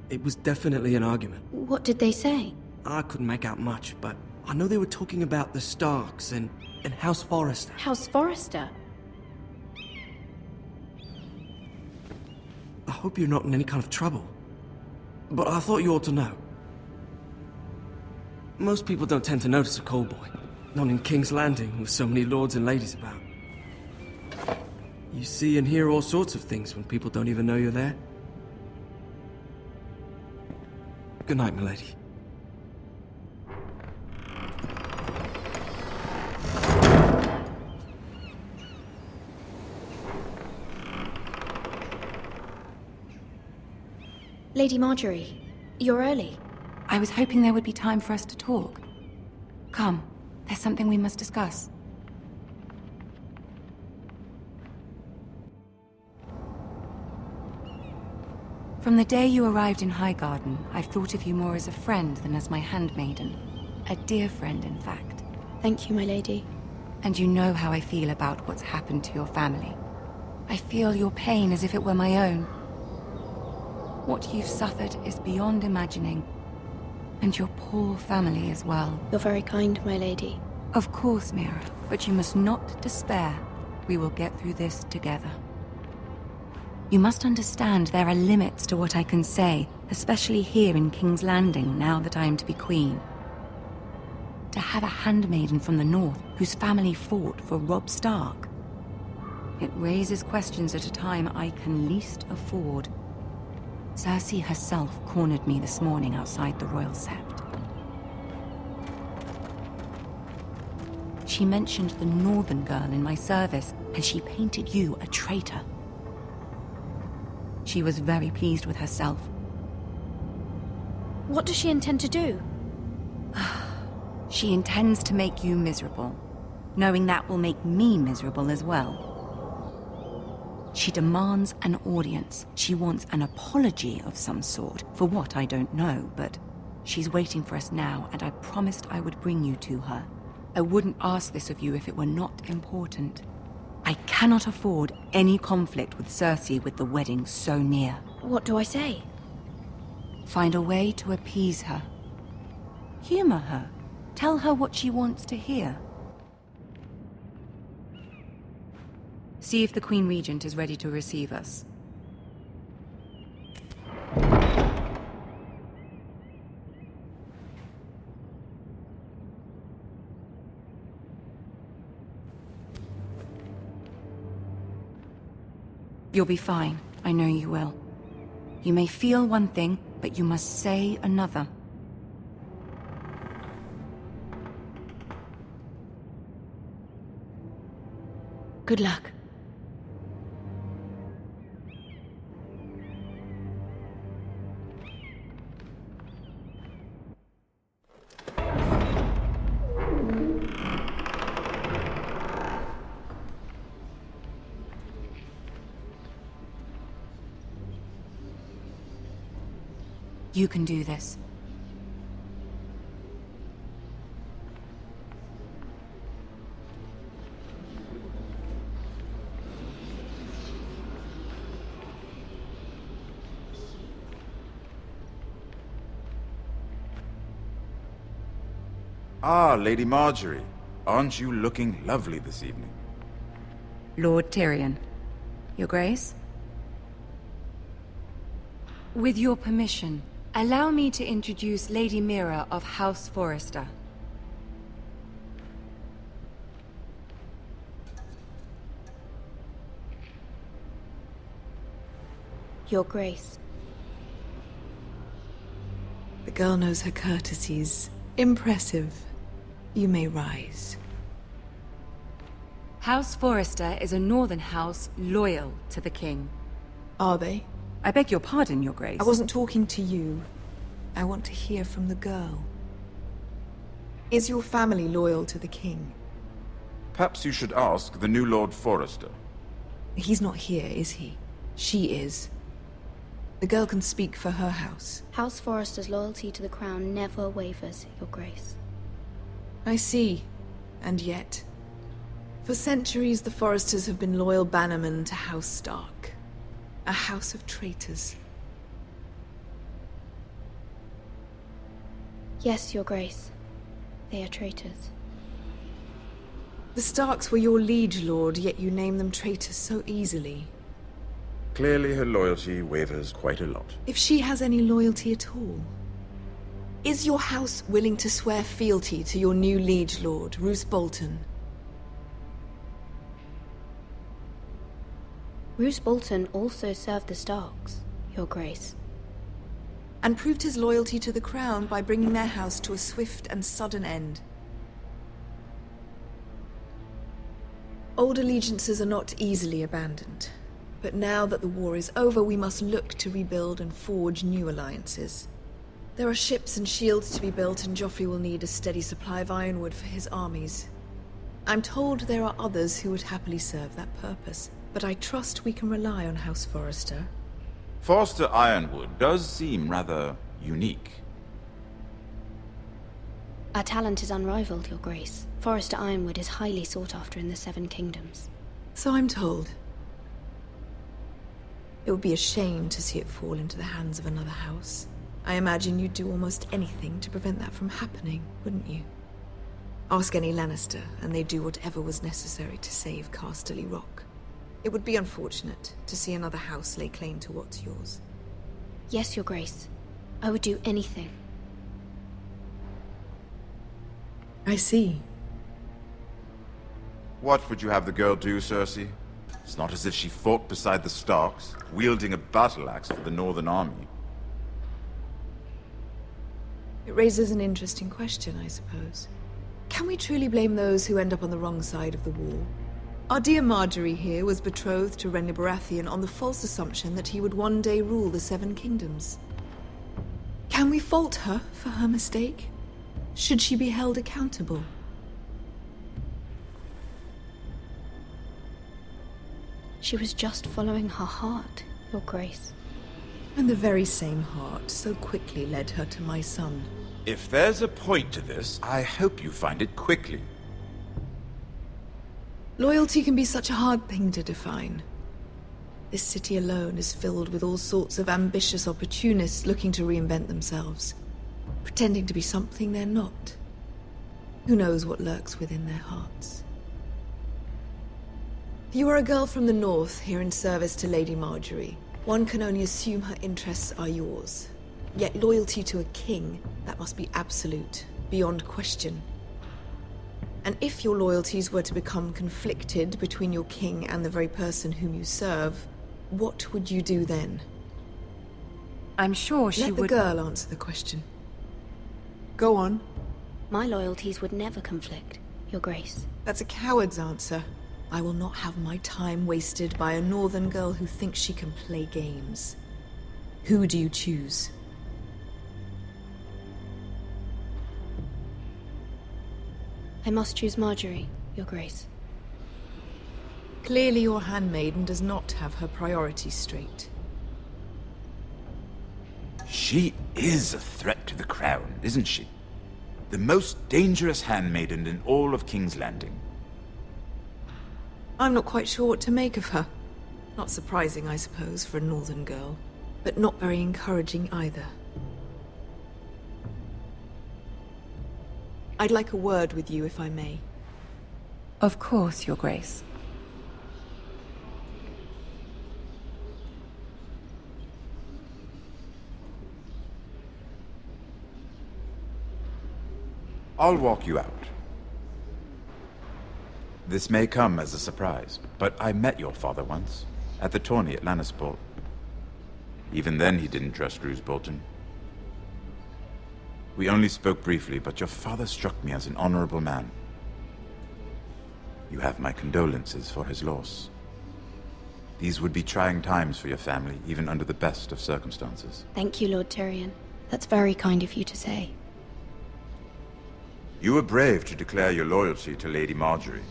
it was definitely an argument. What did they say? I couldn't make out much, but I know they were talking about the Starks and House Forrester. House Forrester? I hope you're not in any kind of trouble, but I thought you ought to know. Most people don't tend to notice a cold boy, not in King's Landing with so many lords and ladies about. You see and hear all sorts of things when people don't even know you're there. Good night, milady. Lady Marjorie, you're early. I was hoping there would be time for us to talk. Come, there's something we must discuss. From the day you arrived in Highgarden, I've thought of you more as a friend than as my handmaiden. A dear friend, in fact. Thank you, my lady. And you know how I feel about what's happened to your family. I feel your pain as if it were my own. What you've suffered is beyond imagining. And your poor family as well. You're very kind, my lady. Of course, Mira, but you must not despair. We will get through this together. You must understand there are limits to what I can say, especially here in King's Landing, now that I am to be queen. To have a handmaiden from the north whose family fought for Robb Stark. It raises questions at a time I can least afford. Cersei herself cornered me this morning outside the Royal Sept. She mentioned the northern girl in my service, and she painted you a traitor. She was very pleased with herself. What does she intend to do? She intends to make you miserable, knowing that will make me miserable as well. She demands an audience. She wants an apology of some sort, for what I don't know, but she's waiting for us now, and I promised I would bring you to her. I wouldn't ask this of you if it were not important. I cannot afford any conflict with Cersei with the wedding so near. What do I say? Find a way to appease her. Humor her. Tell her what she wants to hear. See if the Queen Regent is ready to receive us. You'll be fine. I know you will. You may feel one thing, but you must say another. Good luck. You can do this. Ah, Lady Marjorie. Aren't you looking lovely this evening? Lord Tyrion. Your Grace? With your permission, allow me to introduce Lady Mira of House Forrester. Your Grace. The girl knows her courtesies. Impressive. You may rise. House Forrester is a northern house loyal to the king. Are they? I beg your pardon, Your Grace. I wasn't talking to you. I want to hear from the girl. Is your family loyal to the king? Perhaps you should ask the new Lord Forrester. He's not here, is he? She is. The girl can speak for her house. House Forrester's loyalty to the crown never wavers, Your Grace. I see. And yet... For centuries, the Forresters have been loyal bannermen to House Stark. A house of traitors. Yes, Your Grace. They are traitors. The Starks were your liege lord, yet you name them traitors so easily. Clearly her loyalty wavers quite a lot. If she has any loyalty at all. Is your house willing to swear fealty to your new liege lord, Roose Bolton? Roose Bolton also served the Starks, Your Grace. And proved his loyalty to the crown by bringing their house to a swift and sudden end. Old allegiances are not easily abandoned. But now that the war is over, we must look to rebuild and forge new alliances. There are ships and shields to be built, and Joffrey will need a steady supply of ironwood for his armies. I'm told there are others who would happily serve that purpose, but I trust we can rely on House Forrester. Forrester Ironwood does seem rather unique. Our talent is unrivaled, Your Grace. Forrester Ironwood is highly sought after in the Seven Kingdoms. So I'm told. It would be a shame to see it fall into the hands of another house. I imagine you'd do almost anything to prevent that from happening, wouldn't you? Ask any Lannister, and they'd do whatever was necessary to save Casterly Rock. It would be unfortunate to see another house lay claim to what's yours. Yes, Your Grace. I would do anything. I see. What would you have the girl do, Cersei? It's not as if she fought beside the Starks, wielding a battle axe for the Northern Army. It raises an interesting question, I suppose. Can we truly blame those who end up on the wrong side of the war? Our dear Marjorie here was betrothed to Renly Baratheon on the false assumption that he would one day rule the Seven Kingdoms. Can we fault her for her mistake? Should she be held accountable? She was just following her heart, Your Grace. And the very same heart so quickly led her to my son. If there's a point to this, I hope you find it quickly. Loyalty can be such a hard thing to define. This city alone is filled with all sorts of ambitious opportunists looking to reinvent themselves, pretending to be something they're not. Who knows what lurks within their hearts? You are a girl from the north, here in service to Lady Marjorie. One can only assume her interests are yours. Yet loyalty to a king, that must be absolute, beyond question. And if your loyalties were to become conflicted between your king and the very person whom you serve, what would you do then? I'm sure she would... Let the girl answer the question. Go on. My loyalties would never conflict, Your Grace. That's a coward's answer. I will not have my time wasted by a northern girl who thinks she can play games. Who do you choose? I must choose Marjorie, Your Grace. Clearly your handmaiden does not have her priorities straight. She is a threat to the crown, isn't she? The most dangerous handmaiden in all of King's Landing. I'm not quite sure what to make of her. Not surprising, I suppose, for a northern girl, but not very encouraging either. I'd like a word with you, if I may. Of course, Your Grace. I'll walk you out. This may come as a surprise, but I met your father once, at the tourney at Lannisport. Even then he didn't trust Roose Bolton. We only spoke briefly, but your father struck me as an honorable man. You have my condolences for his loss. These would be trying times for your family, even under the best of circumstances. Thank you, Lord Tyrion. That's very kind of you to say. You were brave to declare your loyalty to Lady Marjorie.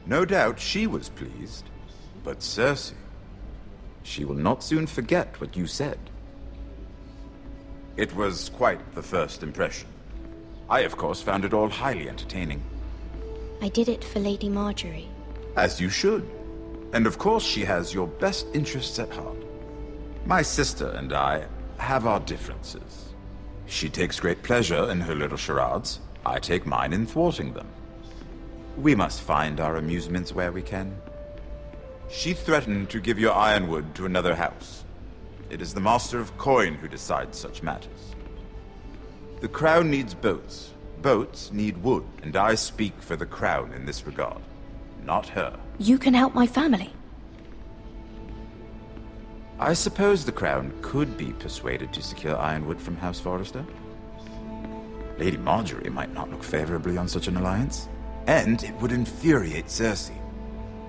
No doubt she was pleased, but Cersei, she will not soon forget what you said. It was quite the first impression. I, of course, found it all highly entertaining. I did it for Lady Marjorie. As you should. And of course she has your best interests at heart. My sister and I have our differences. She takes great pleasure in her little charades. I take mine in thwarting them. We must find our amusements where we can. She threatened to give your ironwood to another house. It is the Master of Coin who decides such matters. The Crown needs boats. Boats need wood, and I speak for the Crown in this regard, not her. You can help my family. I suppose the Crown could be persuaded to secure ironwood from House Forrester. Lady Marjorie might not look favorably on such an alliance, and it would infuriate Cersei.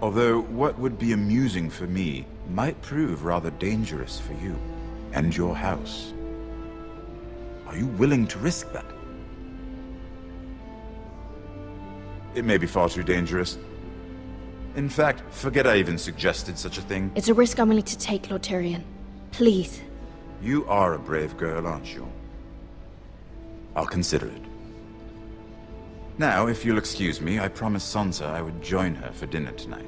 Although what would be amusing for me might prove rather dangerous for you and your house. Are you willing to risk that? It may be far too dangerous. In fact, forget I even suggested such a thing. It's a risk I'm willing to take, Lord Tyrion. Please. You are a brave girl, aren't you? I'll consider it. Now, if you'll excuse me, I promised Sansa I would join her for dinner tonight.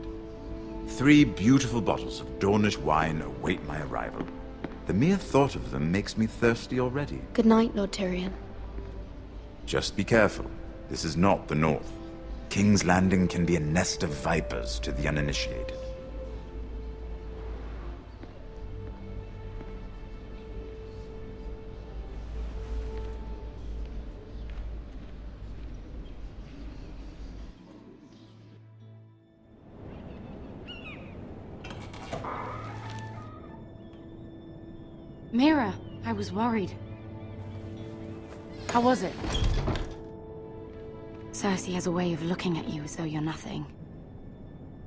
3 beautiful bottles of Dornish wine await my arrival. The mere thought of them makes me thirsty already. Good night, Lord Tyrion. Just be careful. This is not the North. King's Landing can be a nest of vipers to the uninitiated. Mira, I was worried. How was it? Cersei has a way of looking at you as though you're nothing.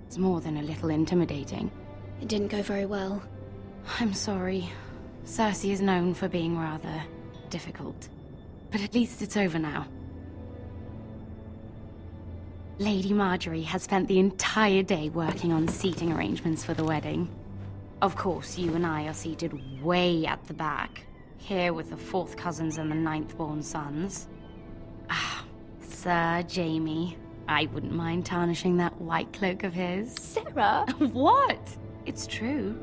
It's more than a little intimidating. It didn't go very well. I'm sorry. Cersei is known for being rather difficult. But at least it's over now. Lady Marjorie has spent the entire day working on seating arrangements for the wedding. Of course, you and I are seated way at the back, here with the 4th cousins and the 9th-born sons. Ah, Sir Jaime, I wouldn't mind tarnishing that white cloak of his. Sarah! What? It's true.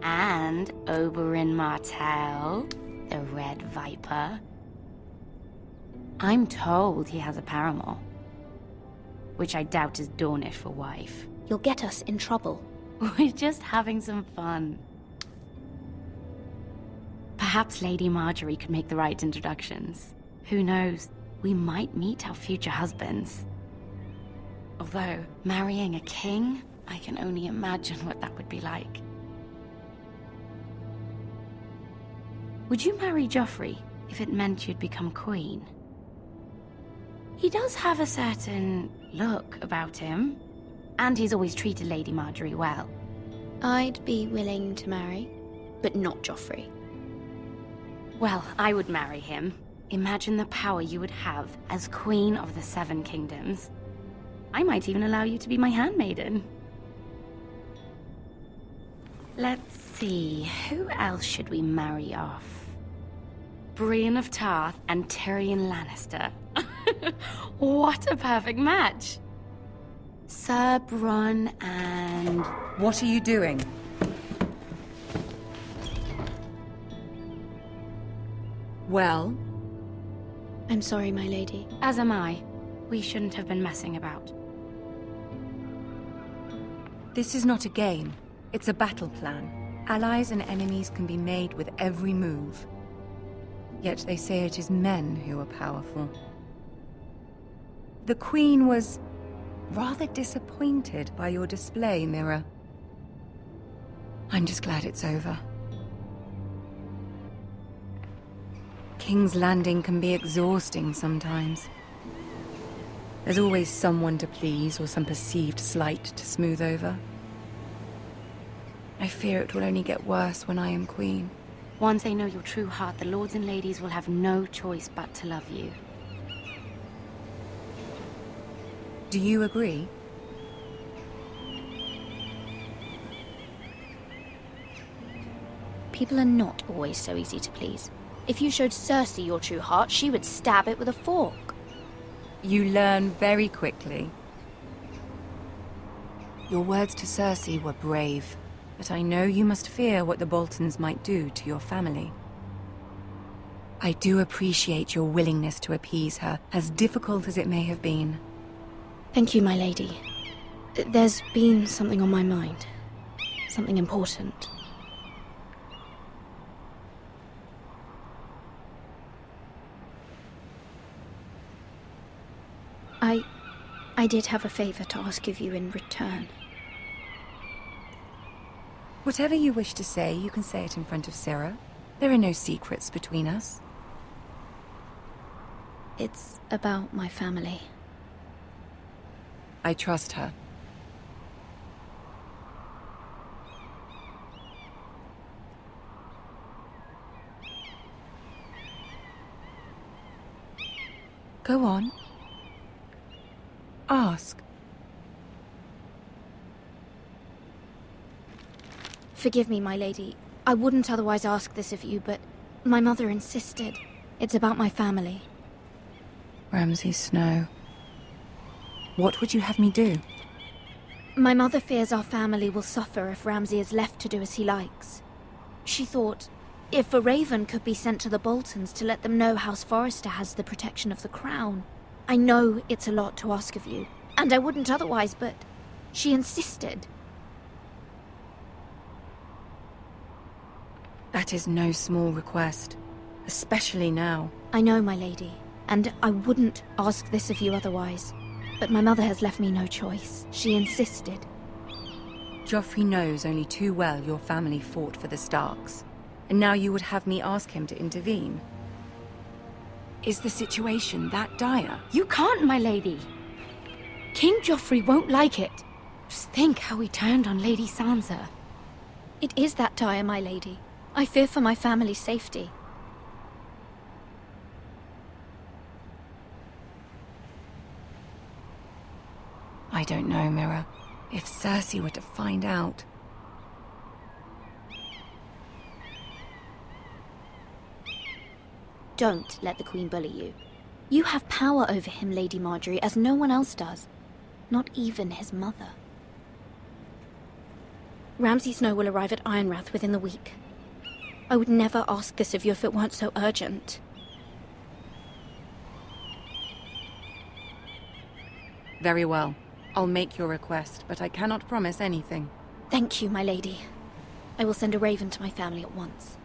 And Oberyn Martell, the Red Viper. I'm told he has a paramour. Which I doubt is Dornish for wife. You'll get us in trouble. We're just having some fun. Perhaps Lady Marjorie could make the right introductions. Who knows? We might meet our future husbands. Although, marrying a king, I can only imagine what that would be like. Would you marry Joffrey if it meant you'd become queen? He does have a certain look about him, and he's always treated Lady Marjorie well. I'd be willing to marry, but not Joffrey. Well, I would marry him. Imagine the power you would have as Queen of the Seven Kingdoms. I might even allow you to be my handmaiden. Let's see, who else should we marry off? Brienne of Tarth and Tyrion Lannister. What a perfect match! Sir Bronn and... What are you doing? Well? I'm sorry, my lady. As am I. We shouldn't have been messing about. This is not a game. It's a battle plan. Allies and enemies can be made with every move. Yet they say it is men who are powerful. The Queen was rather disappointed by your display, Mira. I'm just glad it's over. King's Landing can be exhausting sometimes. There's always someone to please or some perceived slight to smooth over. I fear it will only get worse when I am queen. Once they know your true heart, the lords and ladies will have no choice but to love you. Do you agree? People are not always so easy to please. If you showed Cersei your true heart, she would stab it with a fork. You learn very quickly. Your words to Cersei were brave, but I know you must fear what the Boltons might do to your family. I do appreciate your willingness to appease her, as difficult as it may have been. Thank you, my lady. There's been something on my mind. Something important. I did have a favor to ask of you in return. Whatever you wish to say, you can say it in front of Sarah. There are no secrets between us. It's about my family. I trust her. Go on. Ask. Forgive me, my lady. I wouldn't otherwise ask this of you, but my mother insisted. It's about my family. Ramsay Snow. What would you have me do? My mother fears our family will suffer if Ramsay is left to do as he likes. She thought, if a raven could be sent to the Boltons to let them know House Forrester has the protection of the crown. I know it's a lot to ask of you, and I wouldn't otherwise, but she insisted. That is no small request, especially now. I know, my lady, and I wouldn't ask this of you otherwise. But my mother has left me no choice. She insisted. Joffrey knows only too well your family fought for the Starks, and now you would have me ask him to intervene. Is the situation that dire? You can't, my lady. King Joffrey won't like it. Just think how he turned on Lady Sansa. It is that dire, my lady. I fear for my family's safety. I don't know, Mira. If Cersei were to find out... Don't let the Queen bully you. You have power over him, Lady Marjorie, as no one else does. Not even his mother. Ramsay Snow will arrive at Ironrath within the week. I would never ask this of you if it weren't so urgent. Very well. I'll make your request, but I cannot promise anything. Thank you, my lady. I will send a raven to my family at once.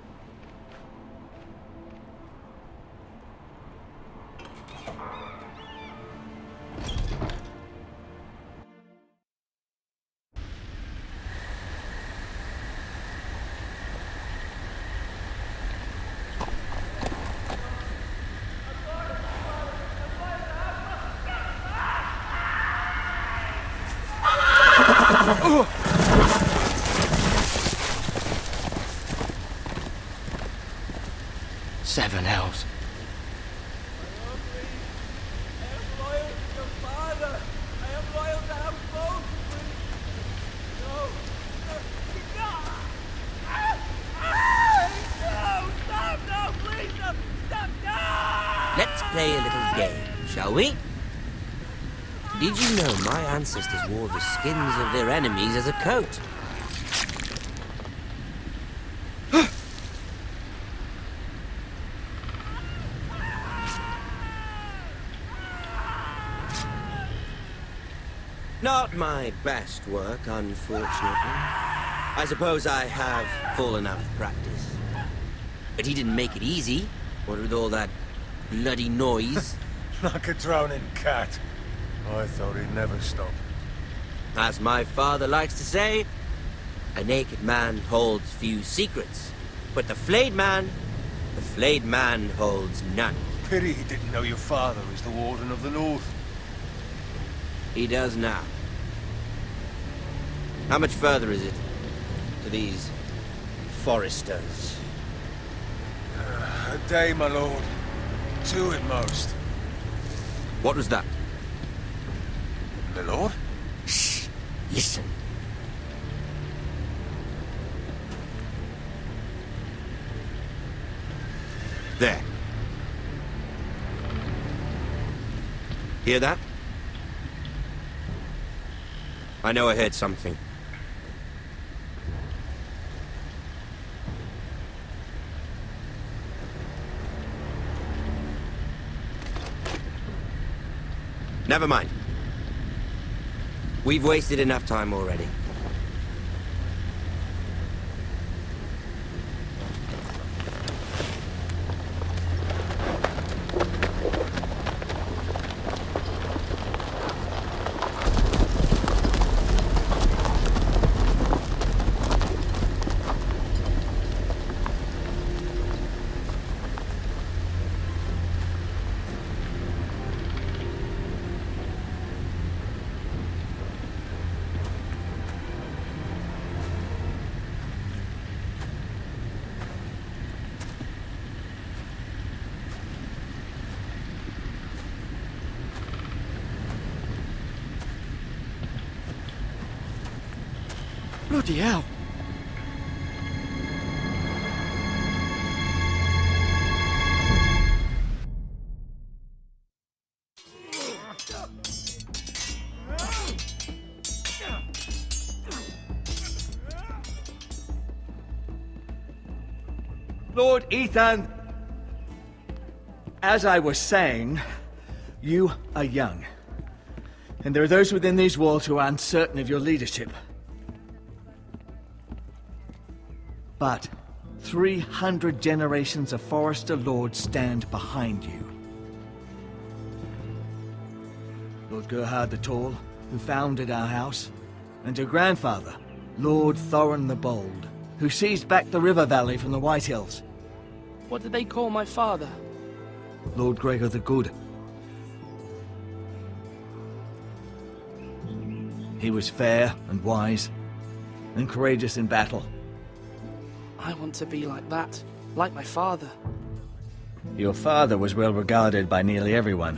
Seven hells. Let's play a little game, shall we? Did you know my ancestors wore the skins of their enemies as a coat? Not my best work, unfortunately. I suppose I have fallen out of practice. But he didn't make it easy, what with all that bloody noise. Like a drowning cat. I thought he'd never stop. As my father likes to say, a naked man holds few secrets. But the flayed man holds none. Pity he didn't know your father is the Warden of the North. He does now. How much further is it to these foresters? A day, my lord. 2 at most. What was that? My lord? Shh! Listen. There. Hear that? I know I heard something. Never mind. We've wasted enough time already. Bloody hell. Lord Ethan, as I was saying, you are young. And there are those within these walls who are uncertain of your leadership. But 300 generations of Forester Lords stand behind you. Lord Gerhard the Tall, who founded our house, and your grandfather, Lord Thorin the Bold, who seized back the river valley from the White Hills. What did they call my father? Lord Gregor the Good. He was fair and wise, and courageous in battle. I want to be like that, like my father. Your father was well regarded by nearly everyone.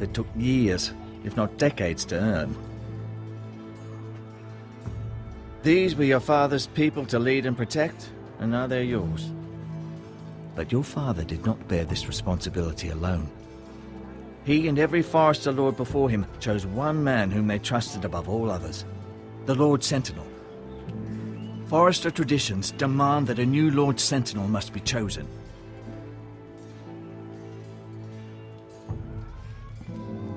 It took years, if not decades, to earn. These were your father's people to lead and protect, and now they're yours. But your father did not bear this responsibility alone. He and every Forester Lord before him chose one man whom they trusted above all others, the Lord Sentinel. Forester traditions demand that a new Lord Sentinel must be chosen.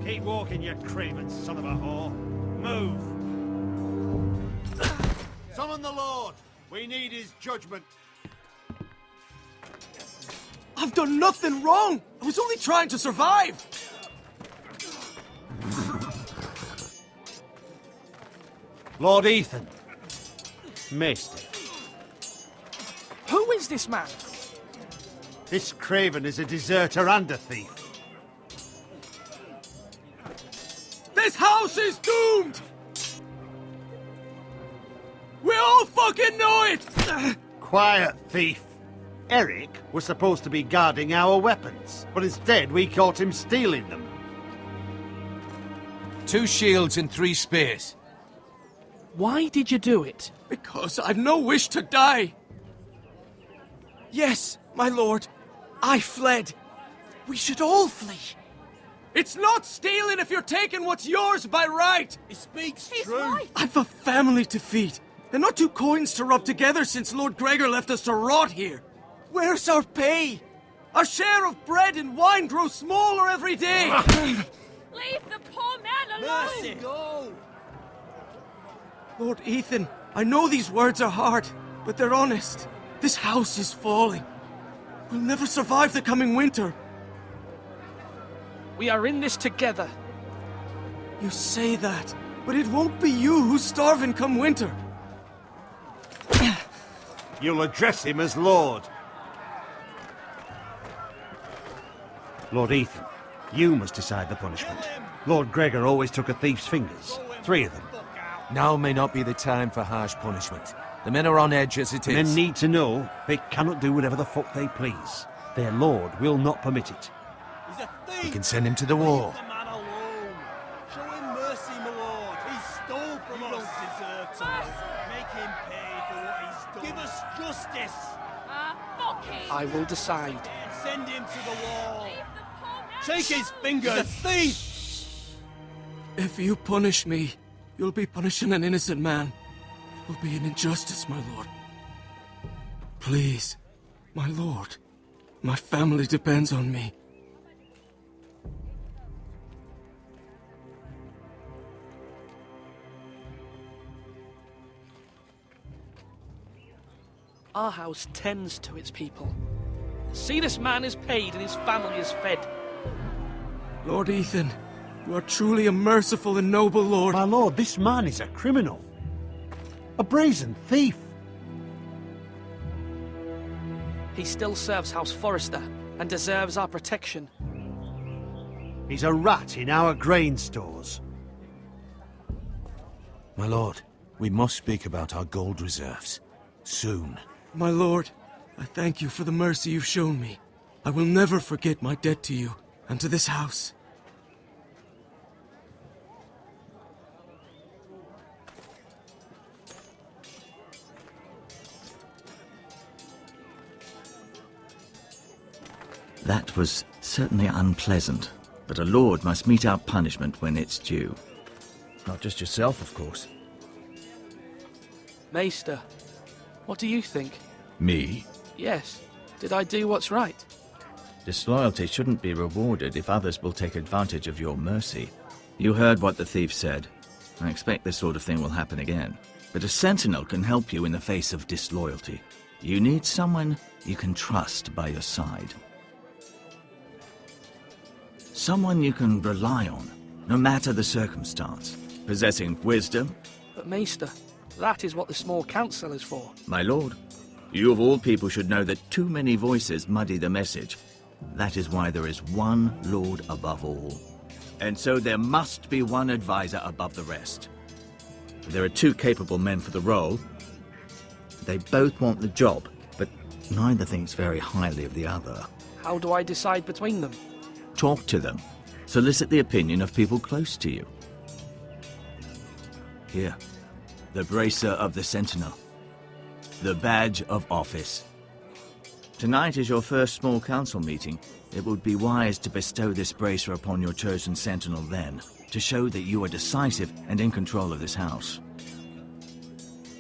Keep walking, you craven son of a whore. Move! Summon the Lord! We need his judgment. I've done nothing wrong! I was only trying to survive! Lord Ethan. Maester. Who is this man? This craven is a deserter and a thief. This house is doomed! We all fucking know it! Quiet, thief. Eric was supposed to be guarding our weapons, but instead we caught him stealing them. 2 shields and 3 spears. Why did you do it? Because I've no wish to die. Yes, my lord. I fled. We should all flee. It's not stealing if you're taking what's yours by right. He speaks He's true. right. I've a family to feed, and not 2 coins to rub together since Lord Gregor left us to rot here. Where's our pay? Our share of bread and wine grows smaller every day. Leave the poor man alone! Mercy, go! Lord Ethan, I know these words are hard, but they're honest. This house is falling. We'll never survive the coming winter. We are in this together. You say that, but it won't be you who's starving come winter. You'll address him as Lord. Lord Ethan, you must decide the punishment. Lord Gregor always took a thief's fingers. 3 of them. Now may not be the time for harsh punishment. The men are on edge as it is. Men need to know they cannot do whatever the fuck they please. Their lord will not permit it. He's a thief! We can send him to the war. Leave the man alone. Show him mercy, my lord. He stole from us. Don't deserve to live. Make him pay for what he's done. Give us justice. Fuck him! I will decide. Send him to the wall. Take his fingers. He's a thief. If you punish me, you'll be punishing an innocent man. It will be an injustice, my lord. Please, my lord. My family depends on me. Our house tends to its people. See, this man is paid and his family is fed. Lord Ethan, you are truly a merciful and noble lord. My lord, this man is a criminal. A brazen thief. He still serves House Forester and deserves our protection. He's a rat in our grain stores. My lord, we must speak about our gold reserves. Soon. My lord, I thank you for the mercy you've shown me. I will never forget my debt to you and to this house. That was certainly unpleasant, but a lord must mete out punishment when it's due. Not just yourself, of course. Maester, what do you think? Me? Yes. Did I do what's right? Disloyalty shouldn't be rewarded if others will take advantage of your mercy. You heard what the thief said. I expect this sort of thing will happen again. But a sentinel can help you in the face of disloyalty. You need someone you can trust by your side. Someone you can rely on, no matter the circumstance. Possessing wisdom. But Maester, that is what the small council is for. My lord, you of all people should know that too many voices muddy the message. That is why there is one lord above all. And so there must be one advisor above the rest. There are 2 capable men for the role. They both want the job, but neither thinks very highly of the other. How do I decide between them? Talk to them. Solicit the opinion of people close to you. Here, the bracer of the Sentinel. The badge of office. Tonight is your first small council meeting. It would be wise to bestow this bracer upon your chosen sentinel then, to show that you are decisive and in control of this house.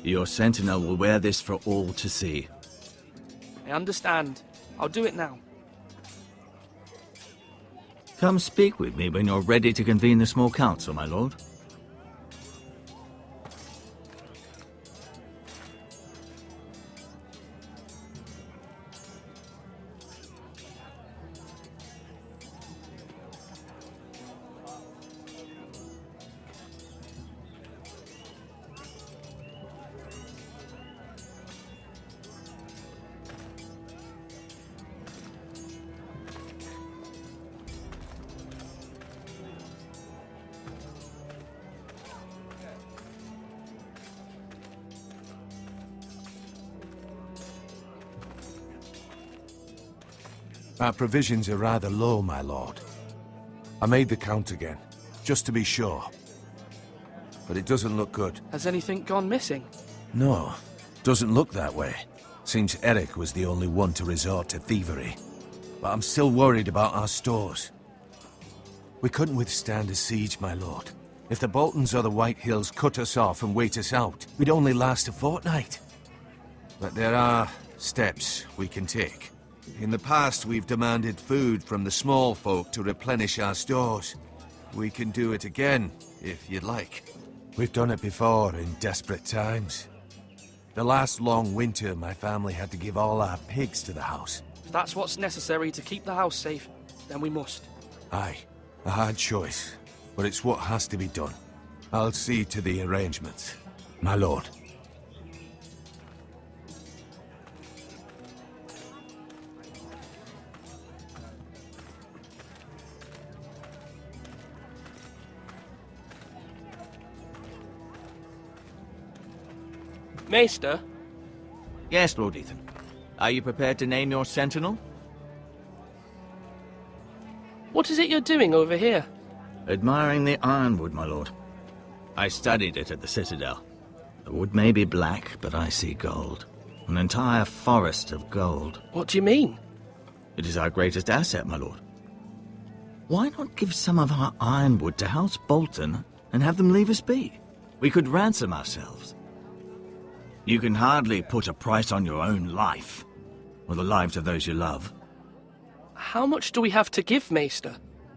Your sentinel will wear this for all to see. I understand. I'll do it now. Come speak with me when you're ready to convene the small council, my lord. Our provisions are rather low, my lord. I made the count again, just to be sure. But it doesn't look good. Has anything gone missing? No, doesn't look that way. Seems Eric was the only one to resort to thievery. But I'm still worried about our stores. We couldn't withstand a siege, my lord. If the Boltons or the White Hills cut us off and wait us out, we'd only last a fortnight. But there are steps we can take. In the past, we've demanded food from the small folk to replenish our stores. We can do it again, if you'd like. We've done it before in desperate times. The last long winter, my family had to give all our pigs to the house. If that's what's necessary to keep the house safe, then we must. Aye, a hard choice, but it's what has to be done. I'll see to the arrangements, my lord. Maester? Yes, Lord Ethan. Are you prepared to name your sentinel? What is it you're doing over here? Admiring the ironwood, my lord. I studied it at the Citadel. The wood may be black, but I see gold. An entire forest of gold. What do you mean? It is our greatest asset, my lord. Why not give some of our ironwood to House Bolton and have them leave us be? We could ransom ourselves. You can hardly put a price on your own life, or the lives of those you love. How much do we have to give, Maester?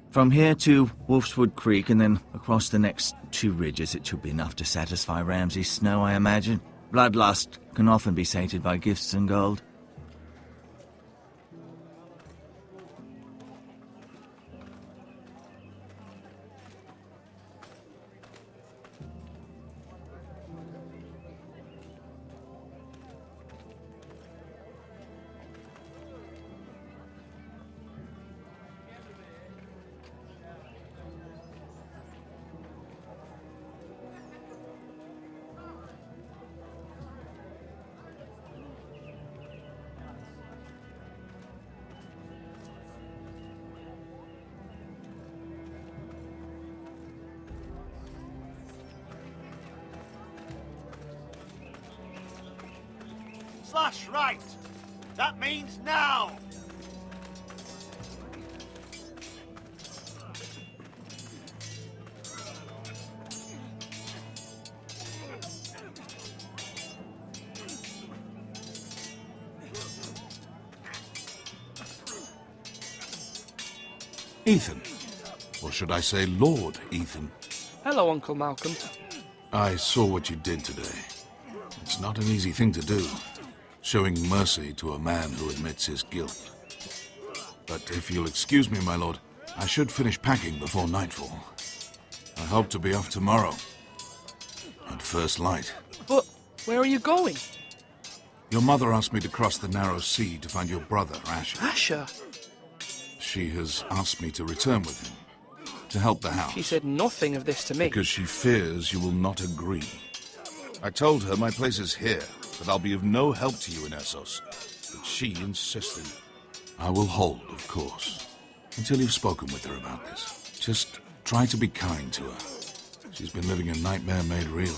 From here to Wolfswood Creek and then across the next 2 ridges, it should be enough to satisfy Ramsay Snow, I imagine. Bloodlust can often be sated by gifts and gold. Slash right. That means now. Ethan. Or should I say Lord Ethan? Hello, Uncle Malcolm. I saw what you did today. It's not an easy thing to do, showing mercy to a man who admits his guilt. But if you'll excuse me, my lord, I should finish packing before nightfall. I hope to be off tomorrow, at first light. But where are you going? Your mother asked me to cross the narrow sea to find your brother, Asher. Asher? She has asked me to return with him, to help the house. She said nothing of this to me. Because she fears you will not agree. I told her my place is here, that I'll be of no help to you in Essos. But she insisted. I will hold, of course, until you've spoken with her about this. Just try to be kind to her. She's been living a nightmare made real.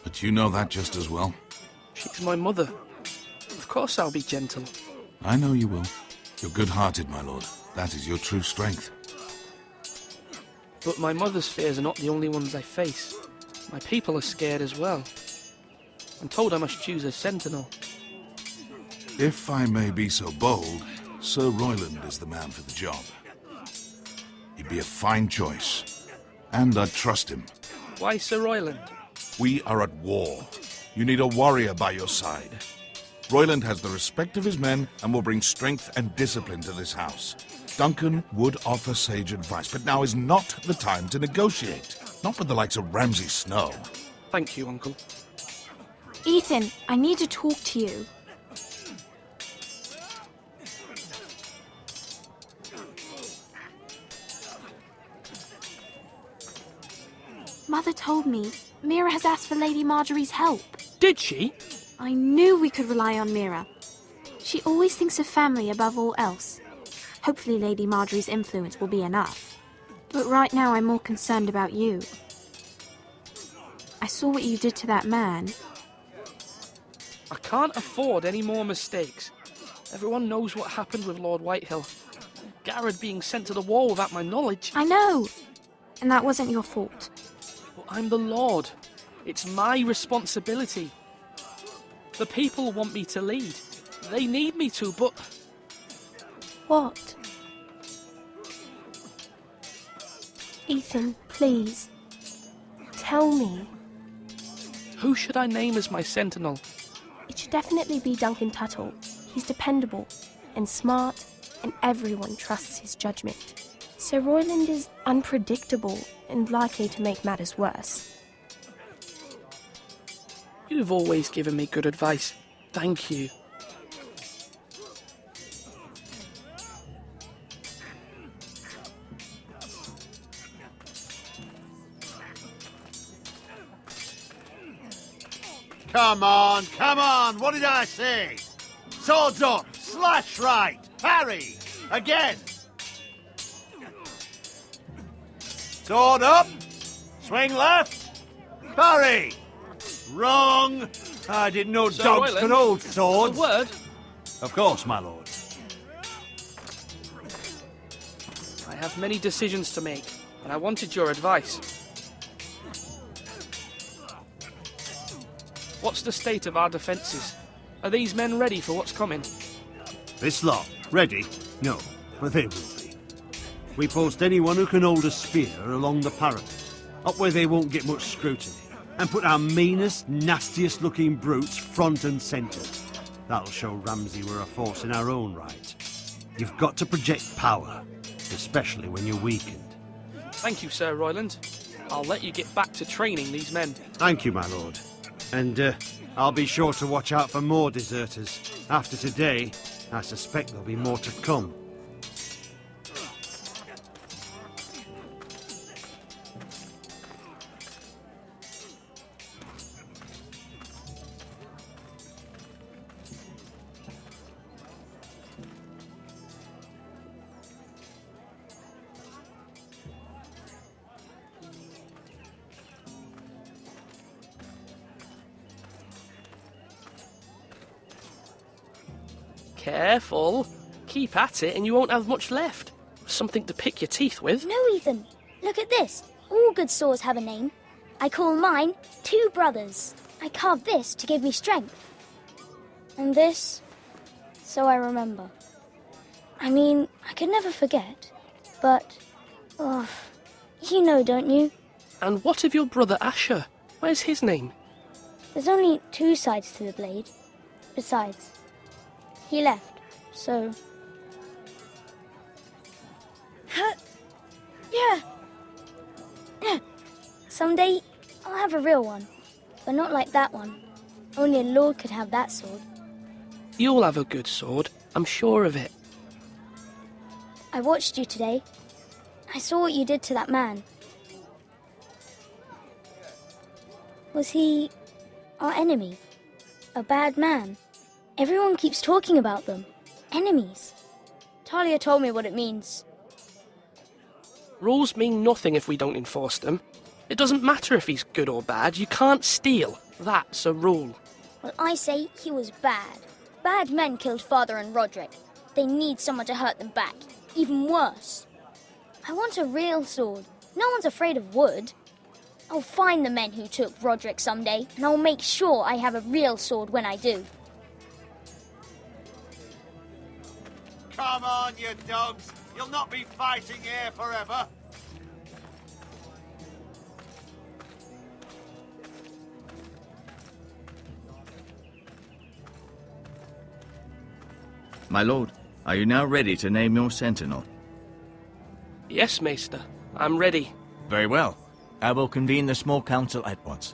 But you know that just as well. She's my mother. Of course I'll be gentle. I know you will. You're good-hearted, my lord. That is your true strength. But my mother's fears are not the only ones I face. My people are scared as well. I'm told I must choose a sentinel. If I may be so bold, Sir Royland is the man for the job. He'd be a fine choice, and I'd trust him. Why Sir Royland? We are at war. You need a warrior by your side. Royland has the respect of his men and will bring strength and discipline to this house. Duncan would offer sage advice, but now is not the time to negotiate. Not with the likes of Ramsay Snow. Thank you, Uncle. Ethan, I need to talk to you. Mother told me Mira has asked for Lady Marjorie's help. Did she? I knew we could rely on Mira. She always thinks of family above all else. Hopefully Lady Marjorie's influence will be enough. But right now I'm more concerned about you. I saw what you did to that man. I can't afford any more mistakes. Everyone knows what happened with Lord Whitehill. Garrett being sent to the war without my knowledge. I know! And that wasn't your fault. But I'm the Lord. It's my responsibility. The people want me to lead. They need me to, but... What? Ethan, please. Tell me. Who should I name as my sentinel? It should definitely be Duncan Tuttle. He's dependable and smart, and everyone trusts his judgment. Sir Royland is unpredictable and likely to make matters worse. You've always given me good advice. Thank you. Come on, what did I say? Swords up, slash right, parry, again. Sword up, swing left, parry. Wrong. I didn't know Sir dogs Royland, could hold swords. A word? Of course, my lord. I have many decisions to make, and I wanted your advice. What's the state of our defences? Are these men ready for what's coming? This lot, ready? No, but they will be. We post anyone who can hold a spear along the parapet, up where they won't get much scrutiny, and put our meanest, nastiest looking brutes front and centre. That'll show Ramsay we're a force in our own right. You've got to project power, especially when you're weakened. Thank you, Sir Royland. I'll let you get back to training these men. Thank you, my lord. And I'll be sure to watch out for more deserters. After today, I suspect there'll be more to come. Careful. Keep at it and you won't have much left. Something to pick your teeth with. No, Ethan. Look at this. All good swords have a name. I call mine Two Brothers. I carved this to give me strength. And this, so I remember. I mean, I could never forget. But, oh, you know, don't you? And what of your brother Asher? Where's his name? There's only two sides to the blade. Besides, he left, so... Yeah. Someday, I'll have a real one. But not like that one. Only a lord could have that sword. You'll have a good sword. I'm sure of it. I watched you today. I saw what you did to that man. Was he our enemy? A bad man? Everyone keeps talking about them. Enemies. Talia told me what it means. Rules mean nothing if we don't enforce them. It doesn't matter if he's good or bad. You can't steal. That's a rule. Well, I say he was bad. Bad men killed Father and Roderick. They need someone to hurt them back. Even worse. I want a real sword. No one's afraid of wood. I'll find the men who took Roderick someday, and I'll make sure I have a real sword when I do. Come on, you dogs. You'll not be fighting here forever. My lord, are you now ready to name your sentinel? Yes, Maester. I'm ready. Very well. I will convene the small council at once.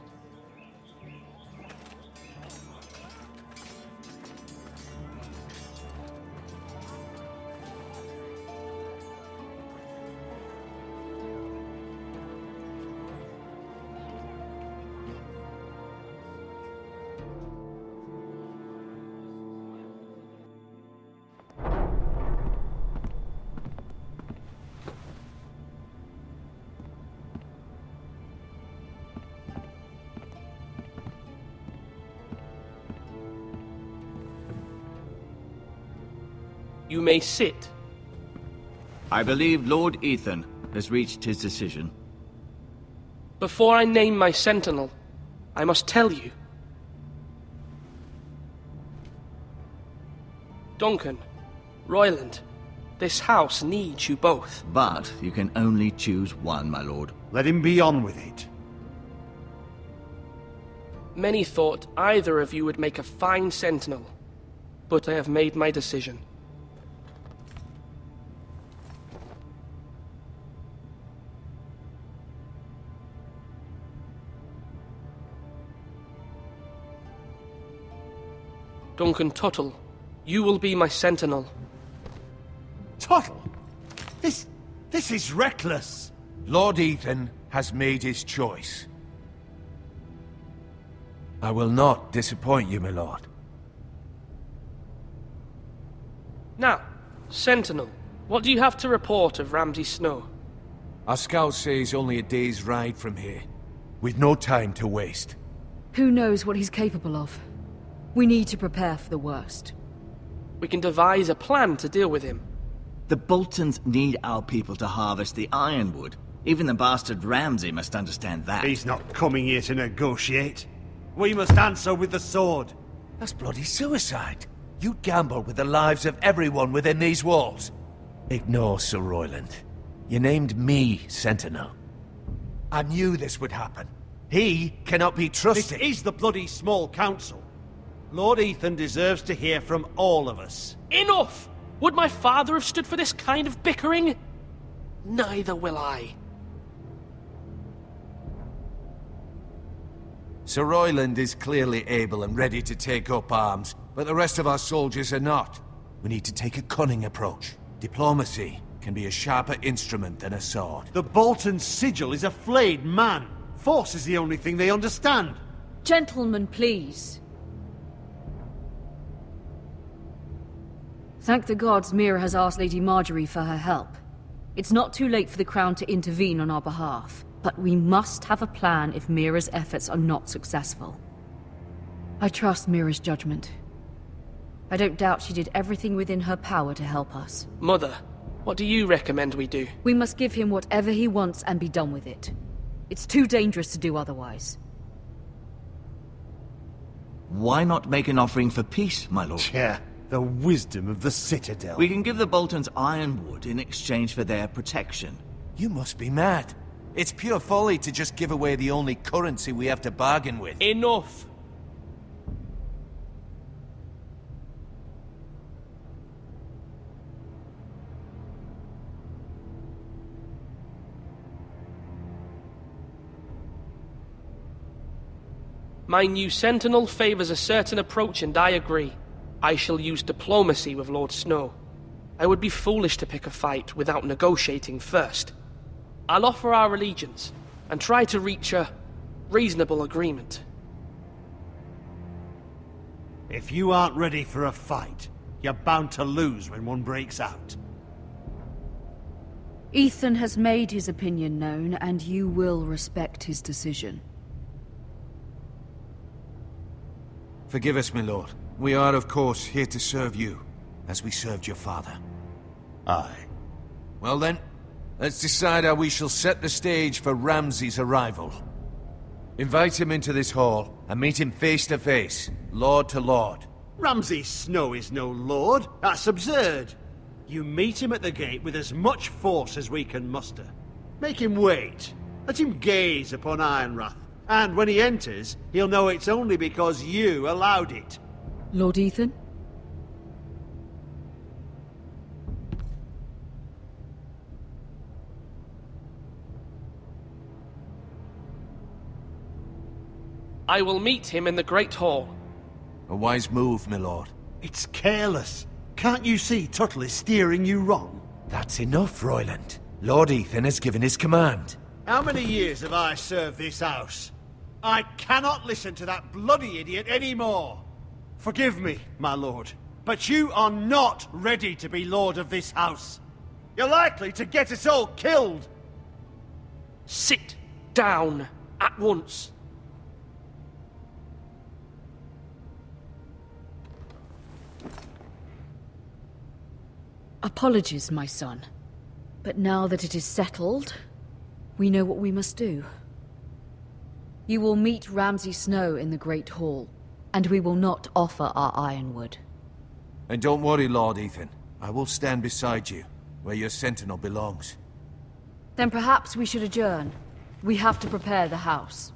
You may sit. I believe Lord Ethan has reached his decision. Before I name my sentinel, I must tell you. Duncan, Royland, this house needs you both. But you can only choose one, my lord. Let him be on with it. Many thought either of you would make a fine sentinel, but I have made my decision. Duncan Tuttle, you will be my sentinel. Tuttle? This is reckless. Lord Ethan has made his choice. I will not disappoint you, my lord. Now, sentinel, what do you have to report of Ramsay Snow? Our scouts say he's only a day's ride from here, with no time to waste. Who knows what he's capable of? We need to prepare for the worst. We can devise a plan to deal with him. The Boltons need our people to harvest the ironwood. Even the bastard Ramsay must understand that. He's not coming here to negotiate. We must answer with the sword. That's bloody suicide. You'd gamble with the lives of everyone within these walls. Ignore Sir Royland. You named me Sentinel. I knew this would happen. He cannot be trusted. This is the bloody small council. Lord Ethan deserves to hear from all of us. Enough! Would my father have stood for this kind of bickering? Neither will I. Sir Royland is clearly able and ready to take up arms, but the rest of our soldiers are not. We need to take a cunning approach. Diplomacy can be a sharper instrument than a sword. The Bolton sigil is a flayed man. Force is the only thing they understand. Gentlemen, please. Thank the gods Mira has asked Lady Marjorie for her help. It's not too late for the Crown to intervene on our behalf, but we must have a plan if Mira's efforts are not successful. I trust Mira's judgment. I don't doubt she did everything within her power to help us. Mother, what do you recommend we do? We must give him whatever he wants and be done with it. It's too dangerous to do otherwise. Why not make an offering for peace, my lord? Yeah. The wisdom of the Citadel. We can give the Boltons ironwood in exchange for their protection. You must be mad. It's pure folly to just give away the only currency we have to bargain with. Enough! My new sentinel favors a certain approach, and I agree. I shall use diplomacy with Lord Snow. I would be foolish to pick a fight without negotiating first. I'll offer our allegiance, and try to reach a reasonable agreement. If you aren't ready for a fight, you're bound to lose when one breaks out. Ethan has made his opinion known, and you will respect his decision. Forgive us, my lord. We are, of course, here to serve you, as we served your father. Aye. Well then, let's decide how we shall set the stage for Ramsay's arrival. Invite him into this hall, and meet him face to face, lord to lord. Ramsay Snow is no lord. That's absurd. You meet him at the gate with as much force as we can muster. Make him wait. Let him gaze upon Ironrath. And when he enters, he'll know it's only because you allowed it. Lord Ethan? I will meet him in the Great Hall. A wise move, my lord. It's careless. Can't you see Tuttle is steering you wrong? That's enough, Royland. Lord Ethan has given his command. How many years have I served this house? I cannot listen to that bloody idiot anymore. Forgive me, my lord, but you are not ready to be lord of this house. You're likely to get us all killed. Sit down at once. Apologies, my son. But now that it is settled, we know what we must do. You will meet Ramsay Snow in the Great Hall, and we will not offer our ironwood. And don't worry, Lord Ethan. I will stand beside you, where your sentinel belongs. Then perhaps we should adjourn. We have to prepare the house.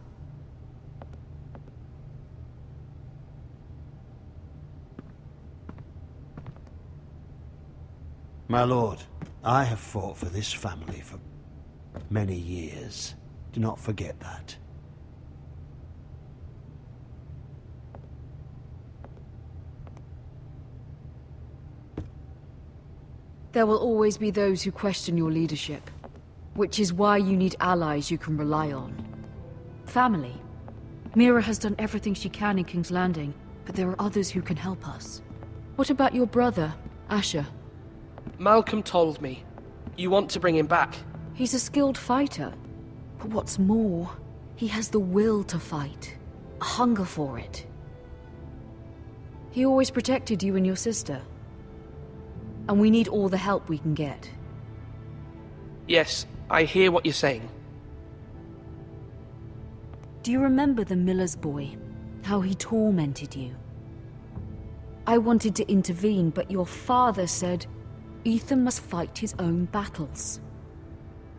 My lord, I have fought for this family for many years. Do not forget that. There will always be those who question your leadership, which is why you need allies you can rely on. Family. Mira has done everything she can in King's Landing, but there are others who can help us. What about your brother, Asher? Malcolm told me. You want to bring him back? He's a skilled fighter. But what's more, he has the will to fight. A hunger for it. He always protected you and your sister. And we need all the help we can get. Yes, I hear what you're saying. Do you remember the miller's boy? How he tormented you? I wanted to intervene, but your father said Ethan must fight his own battles.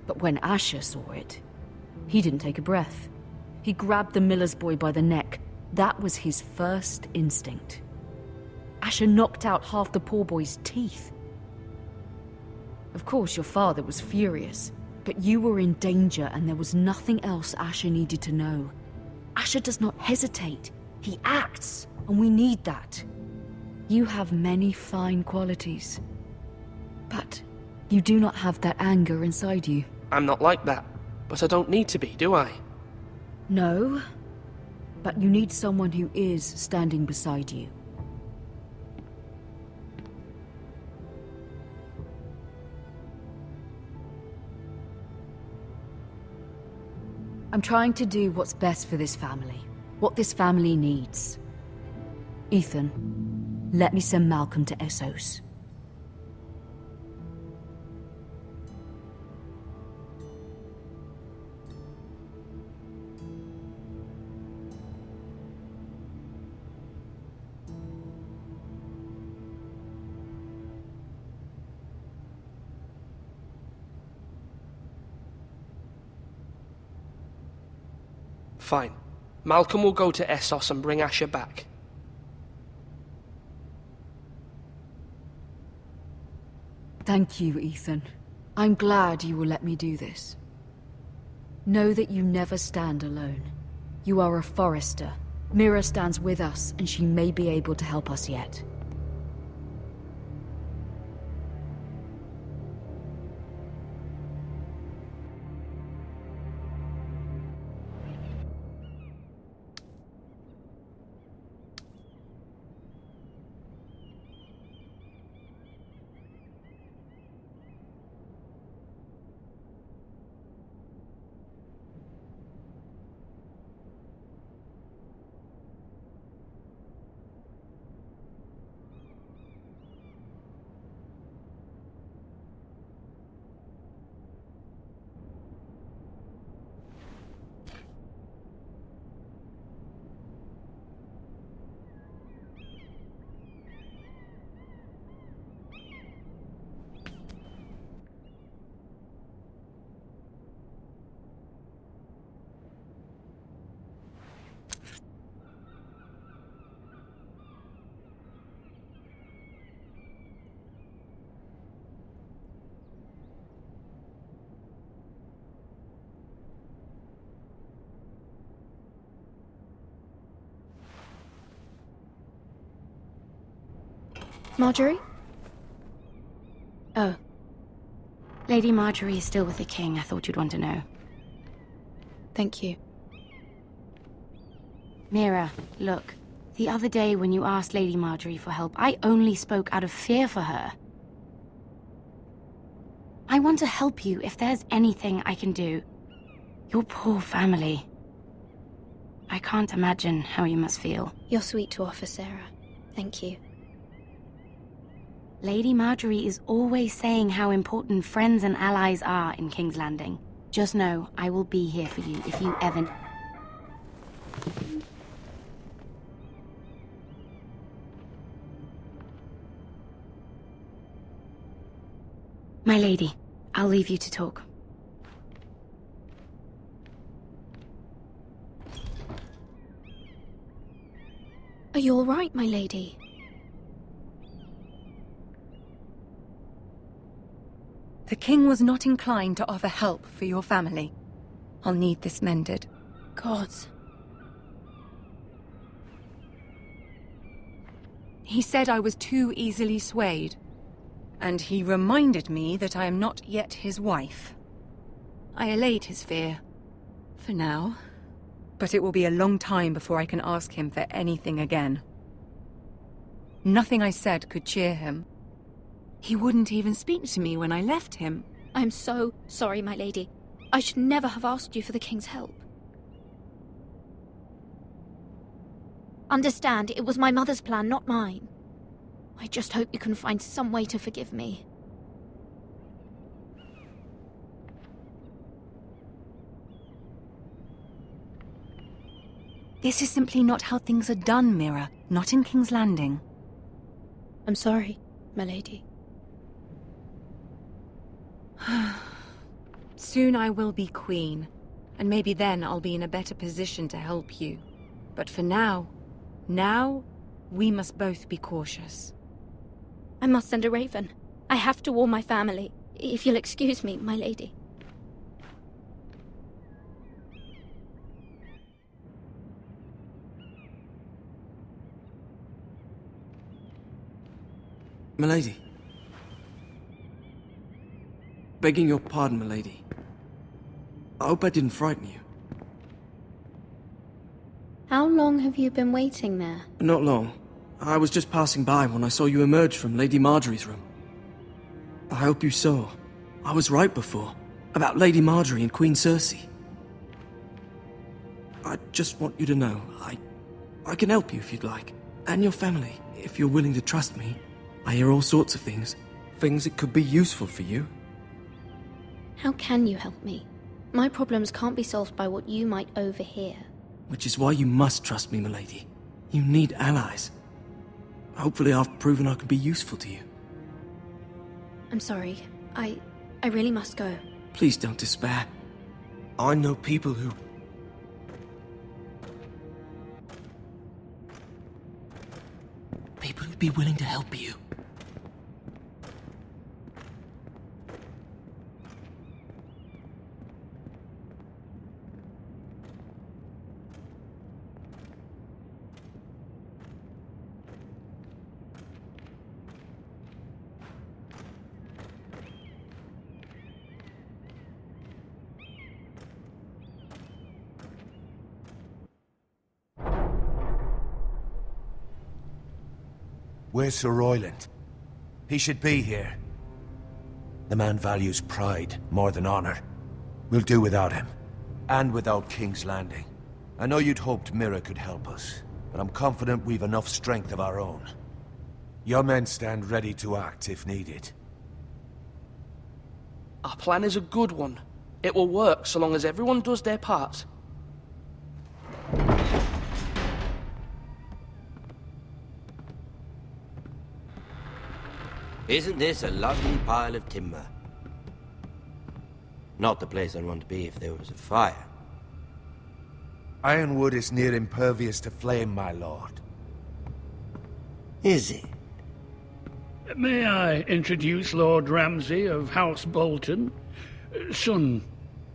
But when Asher saw it, he didn't take a breath. He grabbed the miller's boy by the neck. That was his first instinct. Asher knocked out half the poor boy's teeth. Of course, your father was furious, but you were in danger and there was nothing else Asher needed to know. Asher does not hesitate. He acts, and we need that. You have many fine qualities. But you do not have that anger inside you. I'm not like that, but I don't need to be, do I? No, but you need someone who is standing beside you. I'm trying to do what's best for this family, what this family needs. Ethan, let me send Malcolm to Essos. Fine. Malcolm will go to Essos and bring Asher back. Thank you, Ethan. I'm glad you will let me do this. Know that you never stand alone. You are a Forester. Mira stands with us, and she may be able to help us yet. Marjorie? Oh. Lady Marjorie is still with the king. I thought you'd want to know. Thank you. Mira, look. The other day when you asked Lady Marjorie for help, I only spoke out of fear for her. I want to help you if there's anything I can do. Your poor family. I can't imagine how you must feel. You're sweet to offer, Sarah. Thank you. Lady Marjorie is always saying how important friends and allies are in King's Landing. Just know, I will be here for you if you ever... My lady, I'll leave you to talk. Are you all right, my lady? The king was not inclined to offer help for your family. I'll need this mended. Gods. He said I was too easily swayed. And he reminded me that I am not yet his wife. I allayed his fear. For now. But it will be a long time before I can ask him for anything again. Nothing I said could cheer him. He wouldn't even speak to me when I left him. I'm so sorry, my lady. I should never have asked you for the king's help. Understand, it was my mother's plan, not mine. I just hope you can find some way to forgive me. This is simply not how things are done, Mira. Not in King's Landing. I'm sorry, my lady. Soon I will be queen, and maybe then I'll be in a better position to help you. But for now, we must both be cautious. I must send a raven. I have to warn my family. If you'll excuse me, my lady. Milady. Begging your pardon, milady. I hope I didn't frighten you. How long have you been waiting there? Not long. I was just passing by when I saw you emerge from Lady Marjorie's room. I hope you saw. I was right before. About Lady Marjorie and Queen Cersei. I just want you to know, I can help you if you'd like. And your family, if you're willing to trust me. I hear all sorts of things. Things that could be useful for you. How can you help me? My problems can't be solved by what you might overhear. Which is why you must trust me, milady. You need allies. Hopefully I've proven I can be useful to you. I'm sorry. I really must go. Please don't despair. I know people who... People who'd be willing to help you. Where's Sir Royland? He should be here. The man values pride more than honor. We'll do without him. And without King's Landing. I know you'd hoped Mira could help us, but I'm confident we've enough strength of our own. Your men stand ready to act if needed. Our plan is a good one. It will work so long as everyone does their part. Isn't this a lovely pile of timber? Not the place I'd want to be if there was a fire. Ironwood is near impervious to flame, my lord. Is it? May I introduce Lord Ramsay of House Bolton, son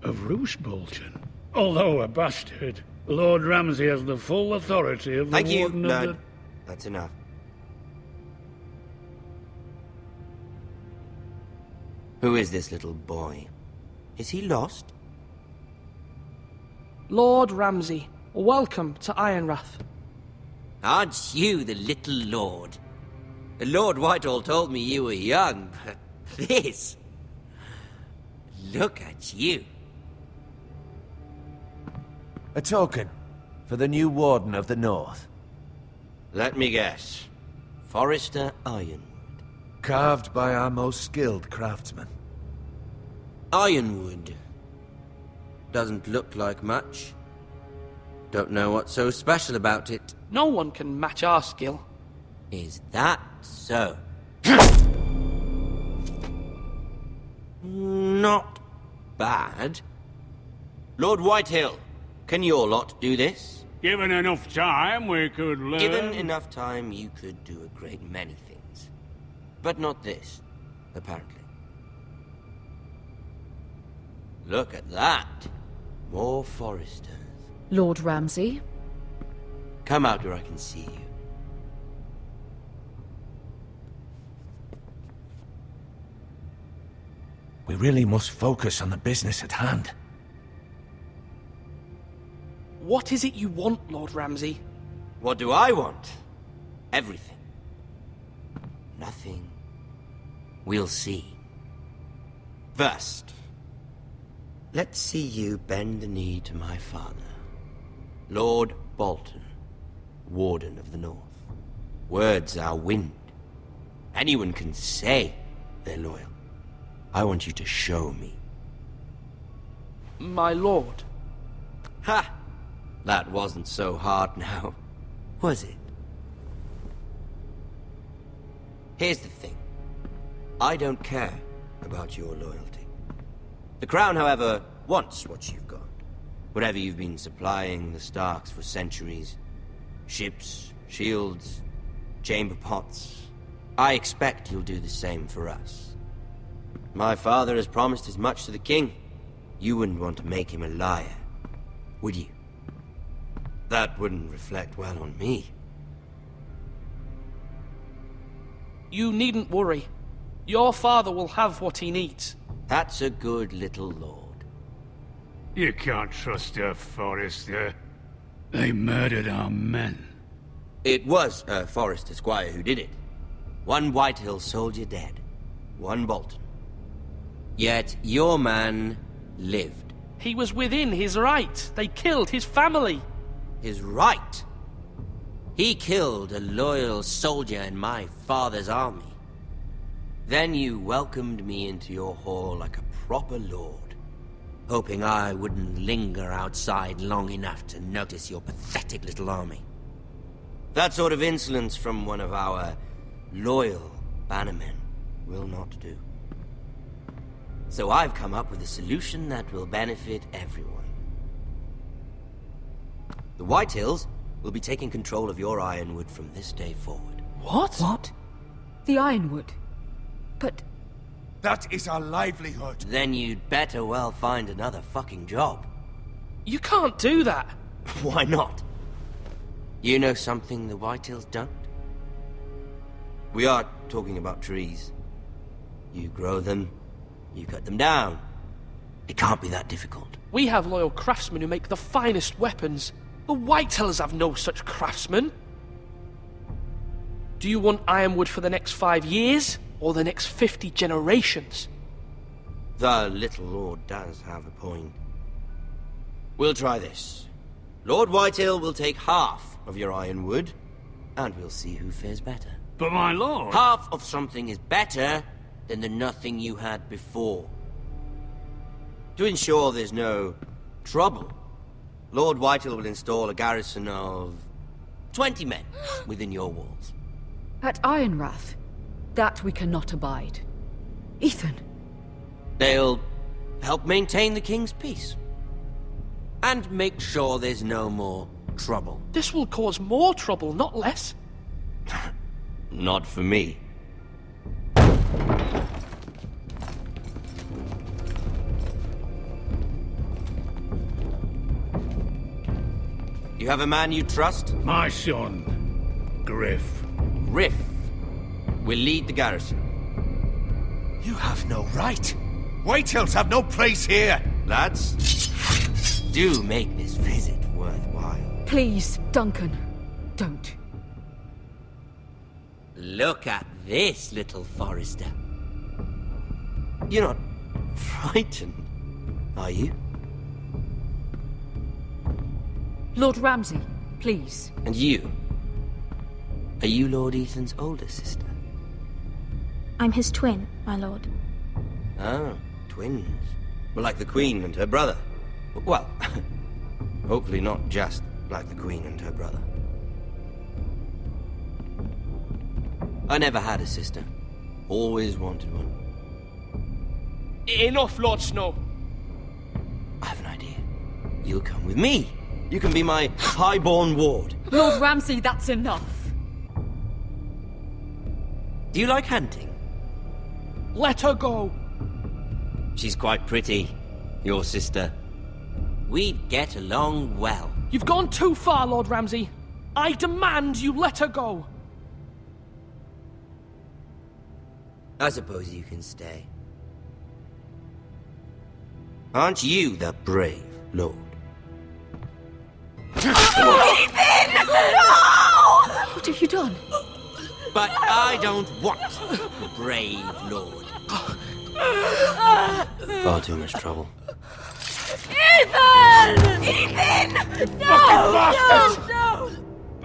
of Roose Bolton. Although a bastard, Lord Ramsay has the full authority of the Thank you. Warden of No, the... that's enough. Who is this little boy? Is he lost? Lord Ramsay, welcome to Ironrath. Aren't you the little lord? Lord Whitehall told me you were young, but this... Look at you. A token for the new Warden of the North. Let me guess. Forrester Ironwood. Carved by our most skilled craftsmen. Ironwood. Doesn't look like much. Don't know what's so special about it. No one can match our skill. Is that so? Not bad. Lord Whitehill, can your lot do this? Given enough time, we could learn. Given enough time, you could do a great many things. But not this, apparently. Look at that. More Foresters. Lord Ramsay? Come out where I can see you. We really must focus on the business at hand. What is it you want, Lord Ramsay? What do I want? Everything. Nothing. We'll see. First, let's see you bend the knee to my father, Lord Bolton, Warden of the North. Words are wind. Anyone can say they're loyal. I want you to show me. My lord. Ha! That wasn't so hard now, was it? Here's the thing. I don't care about your loyalty. The Crown, however, wants what you've got. Whatever you've been supplying the Starks for centuries. Ships, shields, chamber pots. I expect you'll do the same for us. My father has promised as much to the king. You wouldn't want to make him a liar, would you? That wouldn't reflect well on me. You needn't worry. Your father will have what he needs. That's a good little lord. You can't trust her, Forrester. They murdered our men. It was a Forrester squire who did it. One Whitehill soldier dead. One Bolton. Yet your man lived. He was within his right. They killed his family. His right? He killed a loyal soldier in my father's army. Then you welcomed me into your hall like a proper lord, hoping I wouldn't linger outside long enough to notice your pathetic little army. That sort of insolence from one of our loyal bannermen will not do. So I've come up with a solution that will benefit everyone. The Whitehills will be taking control of your Ironwood from this day forward. What? What? The Ironwood? But... That is our livelihood. Then you'd better well find another fucking job. You can't do that. Why not? You know something the Whitehills don't? We are talking about trees. You grow them, you cut them down. It can't be that difficult. We have loyal craftsmen who make the finest weapons. The Whitehills have no such craftsmen. Do you want Ironwood for the next 5 years, or the next 50 generations? The little lord does have a point. We'll try this. Lord Whitehill will take half of your Ironwood, and we'll see who fares better. But my lord... Half of something is better than the nothing you had before. To ensure there's no trouble, Lord Whitehill will install a garrison of 20 men within your walls. At Ironrath? That we cannot abide. Ethan! They'll help maintain the king's peace. And make sure there's no more trouble. This will cause more trouble, not less. Not for me. You have a man you trust? My son, Griff. Griff will lead the garrison. You have no right. Whitehills have no place here. Lads, do make this visit worthwhile. Please, Duncan, don't. Look at this, little Forrester. You're not frightened, are you? Lord Ramsay, please. And you? Are you Lord Ethan's older sister? I'm his twin, my lord. Ah, twins. Well, like the Queen and her brother. Well, hopefully not just like the Queen and her brother. I never had a sister. Always wanted one. Enough, Lord Snow. I have an idea. You'll come with me. You can be my highborn ward. Lord Ramsay, that's enough. Do you like hunting? Let her go. She's quite pretty, your sister. We'd get along well. You've gone too far, Lord Ramsay. I demand you let her go. I suppose you can stay. Aren't you the brave lord? Ethan! No! What have you done? But I don't want the brave lord. Far too much trouble. Ethan! Ethan! No!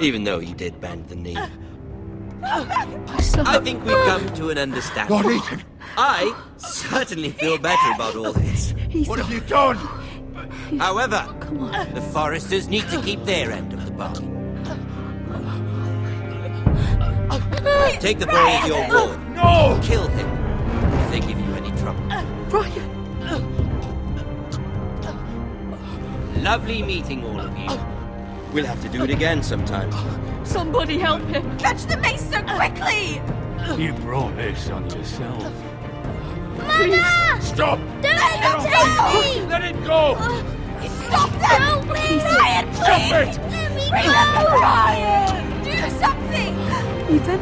Even though you did bend the knee. I think we've come to an understanding. Lord Ethan! I certainly feel better about all this. What have you done? However, the Forresters need to keep their end of the bargain. Take the boy as your ward. No! Kill him if they give you any trouble. Brian! Lovely meeting all of you. We'll have to do it again sometime. Somebody help him! Catch the maester quickly! You brought this on yourself. Mother! Stop! Don't even take me! Let it go! Stop them! No, please! Ryan, please! Stop it! Let me go! Ryan! Do something! Ethan?